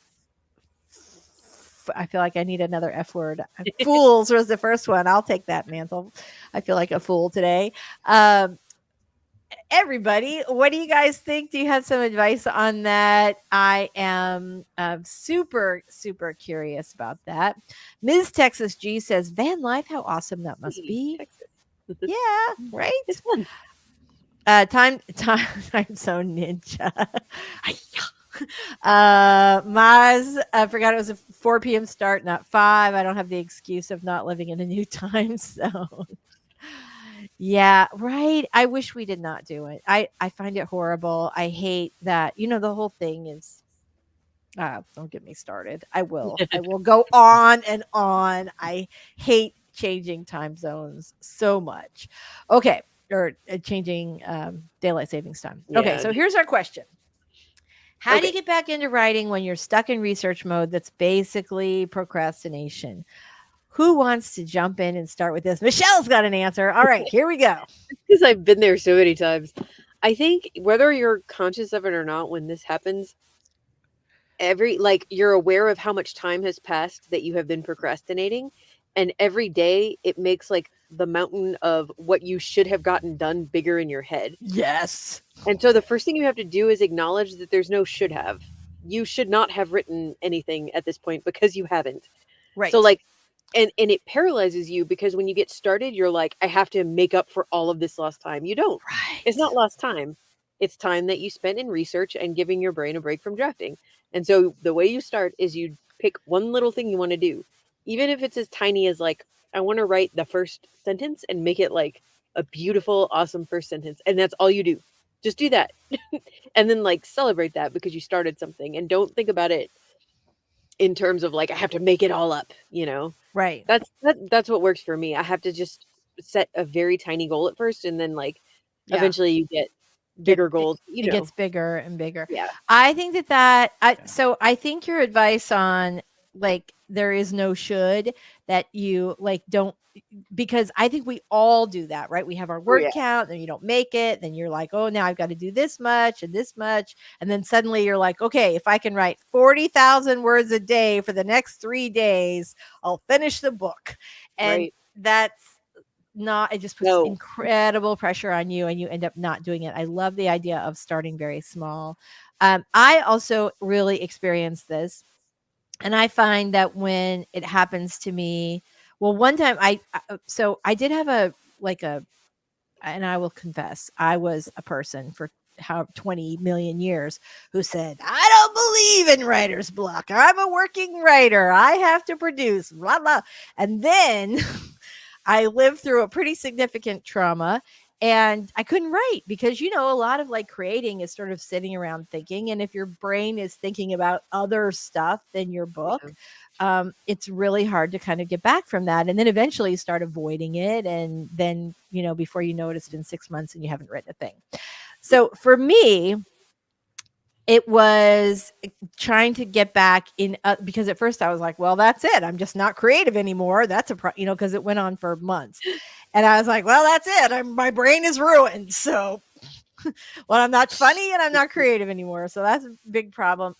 I feel like I need another F word. Fools was the first one. I'll take that mantle. I feel like a fool today. Everybody, what do you guys think? Do you have some advice on that? I am super, super curious about that. Ms. Texas G says, van life, how awesome that must be. Yeah, right? It's fun. Time zone ninja. Maz, I forgot it was a 4 p.m. start, not 5. I don't have the excuse of not living in a new time zone. Yeah, right. I wish we did not do it. I find it horrible. I hate that. The whole thing is don't get me started. I will go on and on. I hate changing time zones so much. Okay, or changing daylight savings time. Yeah. Okay, so here's our question. How do you get back into writing when you're stuck in research mode? That's basically procrastination. Who wants to jump in and start with this? Michelle's got an answer. All right, here we go. Because I've been there so many times. I think whether you're conscious of it or not, when this happens, you're aware of how much time has passed that you have been procrastinating. And every day it makes like the mountain of what you should have gotten done bigger in your head. Yes. And so the first thing you have to do is acknowledge that there's no should have. You should not have written anything at this point because you haven't. Right. So and it paralyzes you because when you get started, you're like, I have to make up for all of this lost time. You don't. Right. It's not lost time. It's time that you spent in research and giving your brain a break from drafting. And so the way you start is you pick one little thing you want to do. Even if it's as tiny as like, I want to write the first sentence and make it like a beautiful, awesome first sentence. And that's all you do. Just do that. And then like celebrate that because you started something, and don't think about it in terms of like, I have to make it all up, Right. That's what works for me. I have to just set a very tiny goal at first, and then like eventually you get bigger goals. It gets bigger and bigger. Yeah. I think so I think your advice on like there is no should, that you like don't, because I think we all do that, right? We have our word count, then you don't make it, then you're like, oh, now I've got to do this much and this much, and then suddenly you're like, okay, if I can write 40,000 words a day for the next 3 days, I'll finish the book. And that's not, it just puts No. incredible pressure on you and you end up not doing it. I love the idea of starting very small. I also really experienced this, and I find that when it happens to me, well, one time so I did have and I will confess, I was a person for how 20 million years who said, I don't believe in writer's block. I'm a working writer. I have to produce, blah, blah. And then I lived through a pretty significant trauma and I couldn't write because, you know, a lot of like creating is sort of sitting around thinking. And if your brain is thinking about other stuff than your book, it's really hard to kind of get back from that. And then eventually you start avoiding it. And then, you know, before you know it, it's been 6 months and you haven't written a thing. So for me, it was trying to get back in because at first I was like, well, that's it. I'm just not creative anymore. That's you know, because it went on for months. And I was like, well, that's it. My brain is ruined. So well, I'm not funny and I'm not creative anymore. So that's a big problem.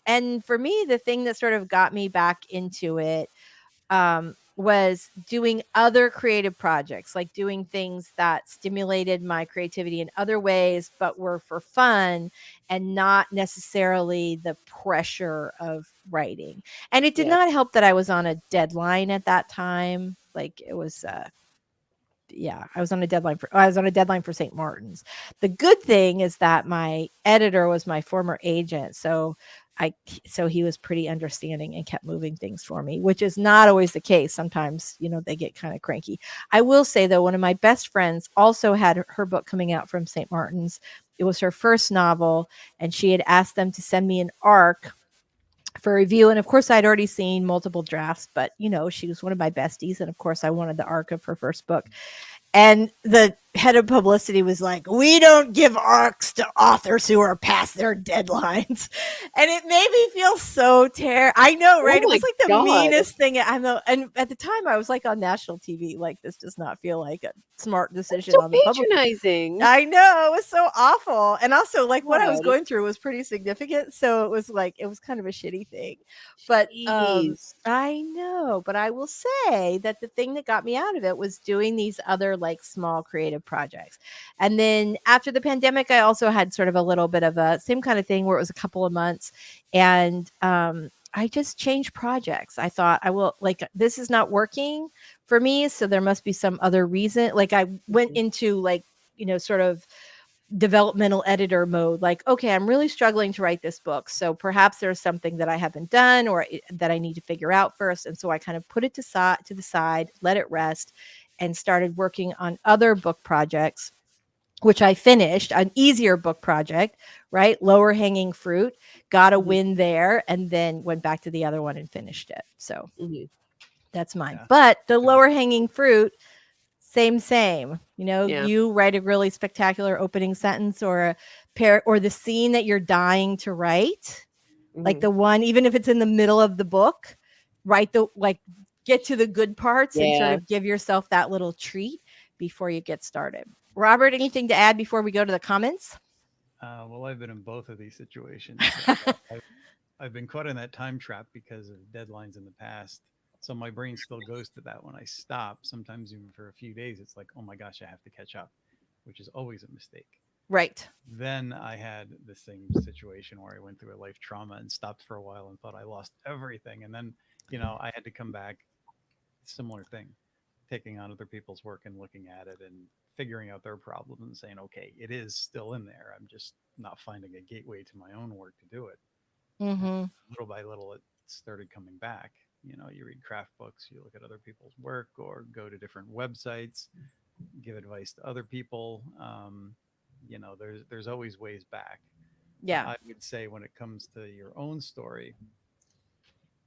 And for me, the thing that sort of got me back into it was doing other creative projects, like doing things that stimulated my creativity in other ways, but were for fun and not necessarily the pressure of writing. And it did not help that I was on a deadline at that time. Like it was, I was on a deadline for St. Martin's. The good thing is that my editor was my former agent. So he was pretty understanding and kept moving things for me, which is not always the case. Sometimes, you know, they get kind of cranky. I will say though, one of my best friends also had her book coming out from St. Martin's. It was her first novel and she had asked them to send me an ARC for review. And of course I'd already seen multiple drafts, but you know, she was one of my besties. And of course I wanted the ARC of her first book. And the head of publicity was like, we don't give ARCs to authors who are past their deadlines. And it made me feel so terrible. I know, right? It was like the meanest thing. And at the time I was like on national TV, like this does not feel like a smart decision on the public. Patronizing. I know, it was so awful. And also like what I was going through was pretty significant. So it was kind of a shitty thing. But I know, but I will say that the thing that got me out of it was doing these other like small creative projects. And then after the pandemic, I also had sort of a little bit of a same kind of thing where it was a couple of months and I just changed projects. I thought this is not working for me. So there must be some other reason. Like I went into like, you know, sort of developmental editor mode, like, okay, I'm really struggling to write this book. So perhaps there's something that I haven't done or that I need to figure out first. And so I kind of put it to the side, let it rest, and started working on other book projects, which I finished, an easier book project, right? Lower hanging fruit, got a win there, and then went back to the other one and finished it. So that's mine. Yeah. But the lower hanging fruit, same, you know, you write a really spectacular opening sentence or or the scene that you're dying to write, like the one, even if it's in the middle of the book, get to the good parts and sort of give yourself that little treat before you get started. Robert, anything to add before we go to the comments? Well, I've been in both of these situations. I've been caught in that time trap because of deadlines in the past. So my brain still goes to that when I stop. Sometimes even for a few days, it's like, oh my gosh, I have to catch up, which is always a mistake. Right. Then I had the same situation where I went through a life trauma and stopped for a while and thought I lost everything. And then, you know, I had to come back. Similar thing, taking on other people's work and looking at it and figuring out their problems and saying, okay, it is still in there. I'm just not finding a gateway to my own work to do it. Little by little, it started coming back. You know, you read craft books, you look at other people's work or go to different websites, give advice to other people. You know, there's always ways back. Yeah. I would say when it comes to your own story,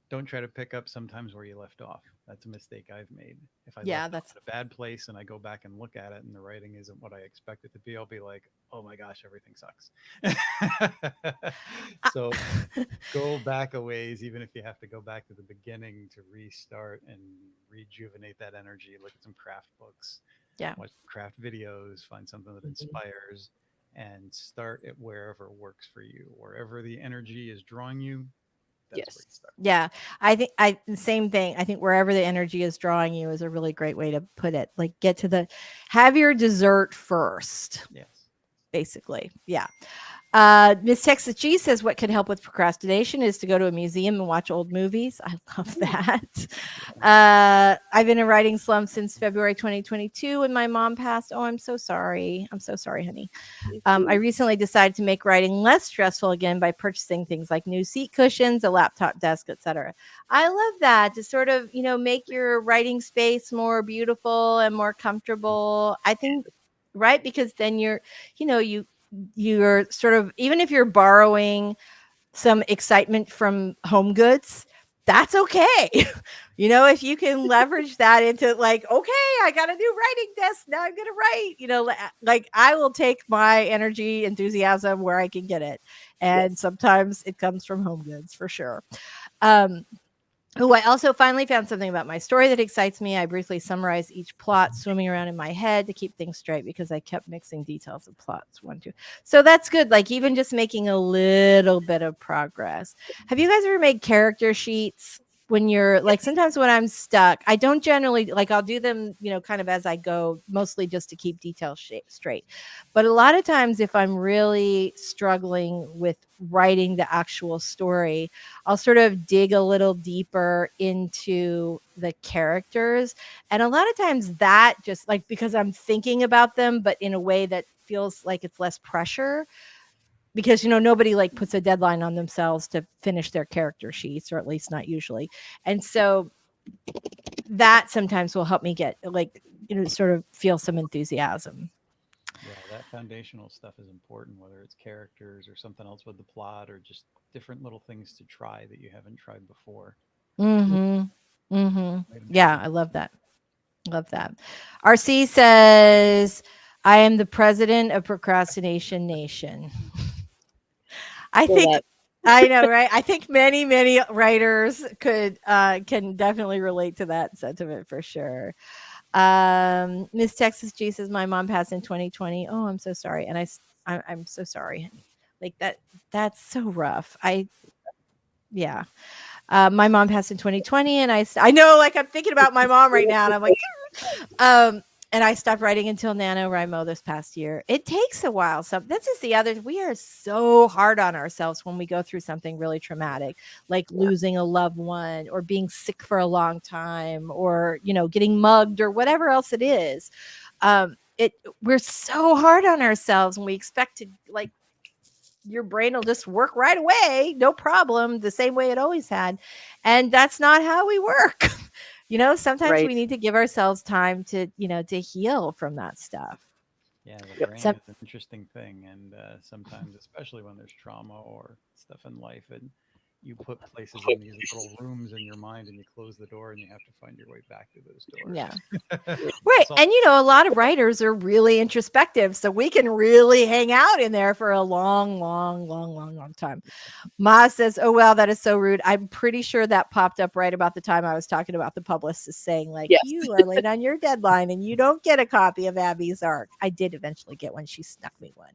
don't try to pick up sometimes where you left off. That's a mistake I've made. If I left off at a bad place and I go back and look at it and the writing isn't what I expect it to be, I'll be like, oh my gosh, everything sucks. So go back a ways, even if you have to go back to the beginning to restart and rejuvenate that energy. Look at some craft books, watch craft videos, find something that inspires, and start it wherever works for you. Wherever the energy is drawing you, that's Yes. where you start. Yeah, I think the same thing. I think wherever the energy is drawing you is a really great way to put it. Like have your dessert first, Yes. basically. Yeah. Miss Texas G says what can help with procrastination is to go to a museum and watch old movies. I love that. I've been in a writing slump since February 2022 when my mom passed. Oh, I'm so sorry. I'm so sorry, honey. I recently decided to make writing less stressful again by purchasing things like new seat cushions, a laptop desk, etc. I love that, to sort of, make your writing space more beautiful and more comfortable. I think, right? Because then you're sort of, even if you're borrowing some excitement from Home Goods, that's okay. If you can leverage that into like, okay, I got a new writing desk. Now I'm going to write, like I will take my energy, enthusiasm where I can get it. And sometimes it comes from Home Goods for sure. Oh, I also finally found something about my story that excites me. I briefly summarized each plot swimming around in my head to keep things straight because I kept mixing details of plots 1, 2. So that's good. Like even just making a little bit of progress. Have you guys ever made character sheets? When you're like, sometimes when I'm stuck, I don't generally like, I'll do them, kind of as I go, mostly just to keep details straight. But a lot of times if I'm really struggling with writing the actual story, I'll sort of dig a little deeper into the characters. And a lot of times that just like, because I'm thinking about them, but in a way that feels like it's less pressure, because nobody like puts a deadline on themselves to finish their character sheets, or at least not usually. And so that sometimes will help me get like sort of feel some enthusiasm. Yeah, that foundational stuff is important, whether it's characters or something else with the plot or just different little things to try that you haven't tried before. Yeah, I love that. RC says, I am the president of Procrastination Nation. I think I know, right? I think many writers can definitely relate to that sentiment for sure. Miss Texas G says my mom passed in 2020. Oh, I'm so sorry. And I'm so sorry, honey. Like that's so rough. Yeah. My mom passed in 2020 and I know, like I'm thinking about my mom right now and I'm like, and I stopped writing until NaNoWriMo this past year. It takes a while. So this is the other, we are so hard on ourselves when we go through something really traumatic, like losing a loved one or being sick for a long time or, getting mugged or whatever else it is. We're so hard on ourselves and we expect to like, your brain will just work right away, no problem, the same way it always had. And that's not how we work. Sometimes we need to give ourselves time to, to heal from that stuff. Yeah, the brain is an interesting thing. And sometimes, especially when there's trauma or stuff in life, and you put places in these little rooms in your mind and you close the door and you have to find your way back to those doors. Yeah. Right. And, a lot of writers are really introspective. So we can really hang out in there for a long time. Ma says, oh, wow, that is so rude. I'm pretty sure that popped up right about the time I was talking about the publicist saying, like, you are late on your deadline and you don't get a copy of Abby's Arc. I did eventually get one. She snuck me one.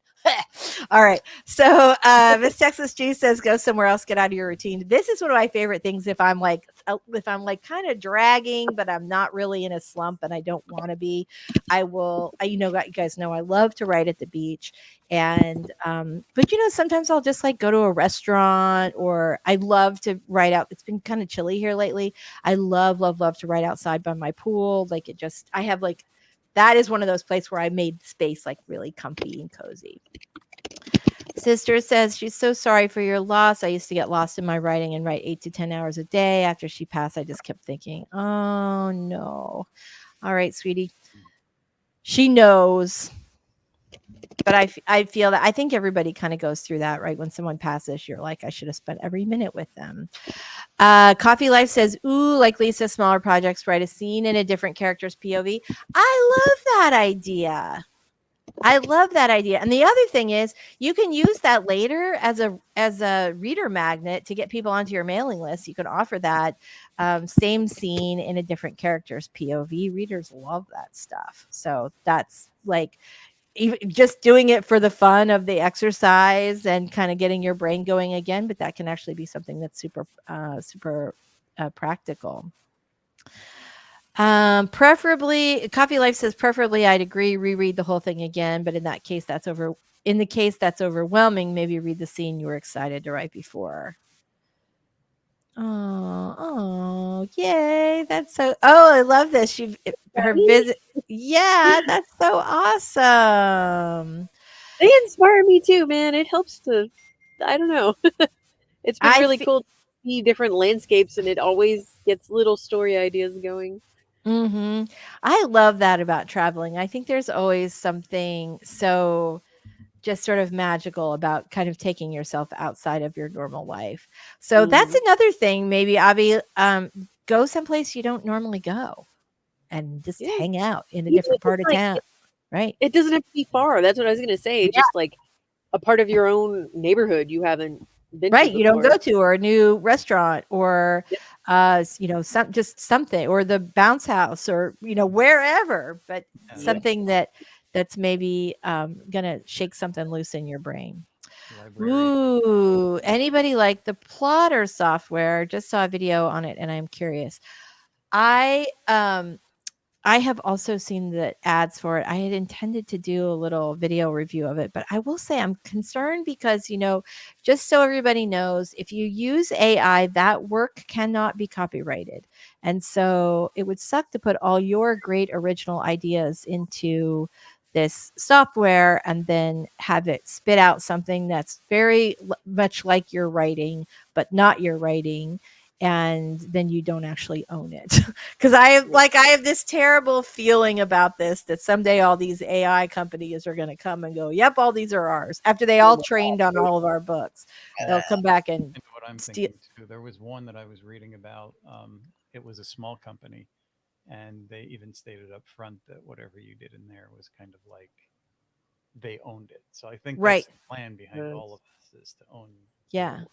All right. So Miss Texas G says, go somewhere else, get out of your routine. This is one of my favorite things if I'm like kind of dragging, but I'm not really in a slump and I don't want to be. You guys know I love to write at the beach. And but sometimes I'll just like go to a restaurant, or I love to write out. It's been kind of chilly here lately. I love to write outside by my pool. Like I have like, that is one of those places where I made space like really comfy and cozy. Sister says she's so sorry for your loss. I used to get lost in my writing and write 8 to 10 hours a day. After she passed, I just kept thinking, oh no. All right, sweetie. She knows. But I feel that I think everybody kind of goes through that, right? When someone passes, you're like, I should have spent every minute with them. Coffee Life says, ooh, like Lisa, smaller projects, write a scene in a different character's POV. I love that idea. And the other thing is you can use that later as a reader magnet to get people onto your mailing list. You can offer that same scene in a different character's POV. Readers love that stuff. So that's like, even just doing it for the fun of the exercise and kind of getting your brain going again, but that can actually be something that's super practical. Preferably, Coffee Life says preferably I'd agree reread the whole thing again, but in the case that's overwhelming, maybe read the scene you were excited to write before. Oh, yay. That's so I love this. Her visit. Yeah, that's so awesome. They inspire me too, man. It helps to, I don't know. It's been really cool to see different landscapes, and it always gets little story ideas going. I love that about traveling. I think there's always something so just sort of magical about kind of taking yourself outside of your normal life. So that's another thing. Maybe Abby, go someplace you don't normally go and just hang out in a different part of town. Right. It doesn't have to be far. That's what I was going to say. Yeah. Just like a part of your own neighborhood you haven't been to you don't go to, or a new restaurant, or just something, or the bounce house, or wherever, but something that's maybe gonna shake something loose in your brain. Ooh, anybody like the Plotter software? Just saw a video on it and I'm curious. I have also seen the ads for it. I had intended to do a little video review of it, but I will say I'm concerned because, just so everybody knows, if you use AI, that work cannot be copyrighted. And so it would suck to put all your great original ideas into this software and then have it spit out something that's very much like your writing, but not your writing. And then you don't actually own it. Because I have this terrible feeling about this, that someday all these AI companies are going to come and go, yep, all these are ours. After they all trained on all of our books, they'll come back and what I'm thinking too. There was one that I was reading about. It was a small company, and they even stated up front that whatever you did in there was kind of like they owned it. So I think that's the plan behind all of this, is to own. Yeah.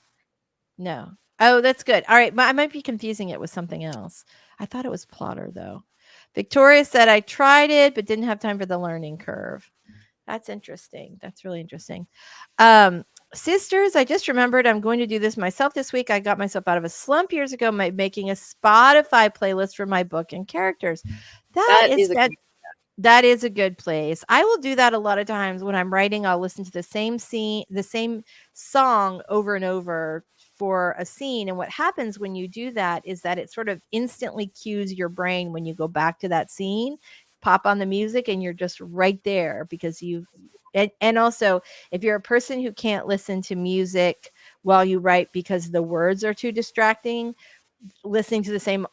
No. Oh, that's good. All right. I might be confusing it with something else. I thought it was Plotter, though. Victoria said, I tried it, but didn't have time for the learning curve. That's interesting. That's really interesting. Sisters, I just remembered I'm going to do this myself this week. I got myself out of a slump years ago by making a Spotify playlist for my book and characters. That is a good place. I will do that a lot of times when I'm writing. I'll listen to the same song over and over for a scene. And what happens when you do that is that it sort of instantly cues your brain when you go back to that scene, pop on the music, and you're just right there because and also, if you're a person who can't listen to music while you write because the words are too distracting, listening to the same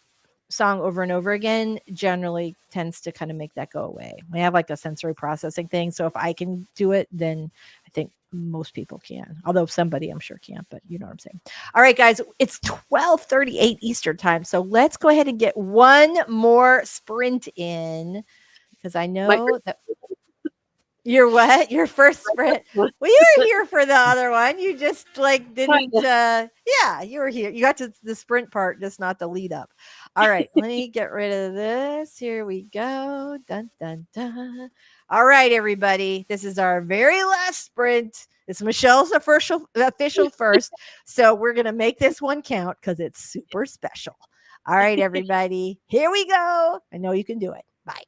song over and over again generally tends to kind of make that go away. We have like a sensory processing thing. So if I can do it, then I think most people can. Although somebody I'm sure can't, but you know what I'm saying. All right, guys, it's 12:38 Eastern time. So let's go ahead and get one more sprint in, because I know that your first sprint. Well, you were here for the other one. You just didn't you were here. You got to the sprint part, just not the lead up. All right, let me get rid of this. Here we go. Dun dun dun. All right, everybody. This is our very last sprint. It's Michelle's official first. So we're gonna make this one count because it's super special. All right, everybody. Here we go. I know you can do it. Bye.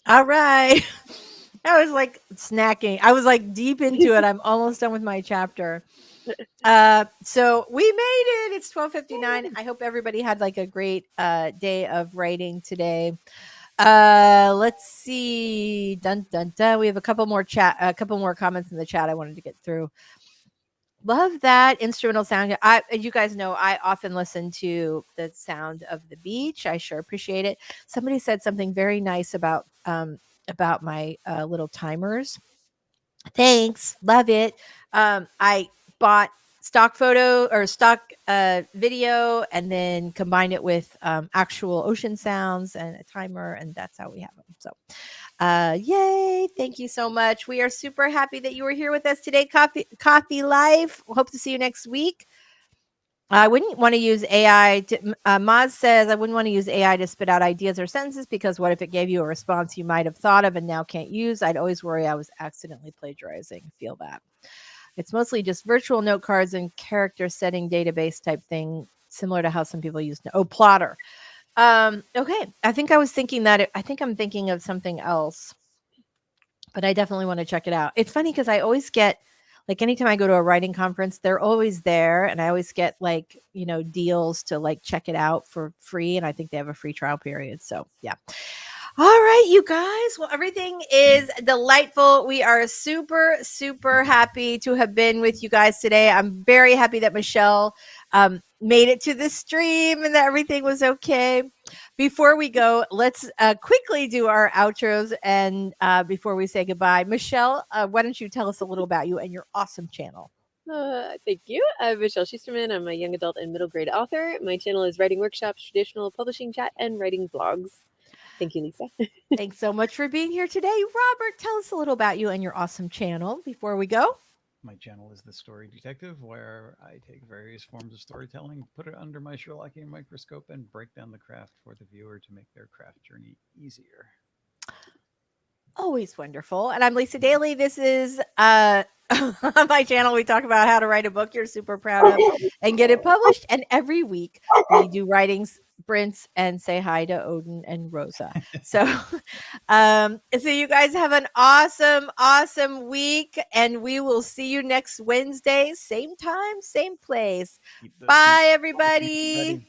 All right. I was like snacking. I was like deep into it. I'm almost done with my chapter. So we made it. It's 12:59. I hope everybody had like a great day of writing today. Let's see. Dun dun dun. We have a couple more comments in the chat I wanted to get through. Love that instrumental sound. You guys know I often listen to the sound of the beach. I sure appreciate it. Somebody said something very nice about my little timers. Thanks, love it. I bought stock photo or stock video and then combined it with actual ocean sounds and a timer, and that's how we have them. So yay, thank you so much. We are super happy that you were here with us today. Coffee Life. Hope to see you next week. I wouldn't want to use AI. Maz says, I wouldn't want to use AI to spit out ideas or sentences because what if it gave you a response you might have thought of and now can't use? I'd always worry I was accidentally plagiarizing. Feel that. It's mostly just virtual note cards and character setting database type thing, similar to how some people use. Plotter. Okay. I think I was thinking that. I think I'm thinking of something else, but I definitely want to check it out. It's funny because I always get, like, anytime I go to a writing conference, they're always there, and I always get like, deals to like check it out for free, and I think they have a free trial period. So yeah. All right, you guys. Well, everything is delightful. We are super, super happy to have been with you guys today. I'm very happy that Michelle made it to the stream and that everything was okay. Before we go, let's quickly do our outros. And before we say goodbye, Michelle, why don't you tell us a little about you and your awesome channel? Thank you. I'm Michelle Schusterman. I'm a young adult and middle grade author. My channel is Writing Workshops, Traditional Publishing Chat, and Writing Blogs. Thank you, Lisa. Thanks so much for being here today. Robert, tell us a little about you and your awesome channel before we go. My channel is The Story Detective, where I take various forms of storytelling, put it under my Sherlockian microscope, and break down the craft for the viewer to make their craft journey easier. Always wonderful. And I'm Lisa Daly. This is on my channel. We talk about how to write a book you're super proud of and get it published. And every week we do writing sprints and say hi to Odin and Rosa. So you guys have an awesome week, and we will see you next Wednesday, same time, same place. Bye, everybody.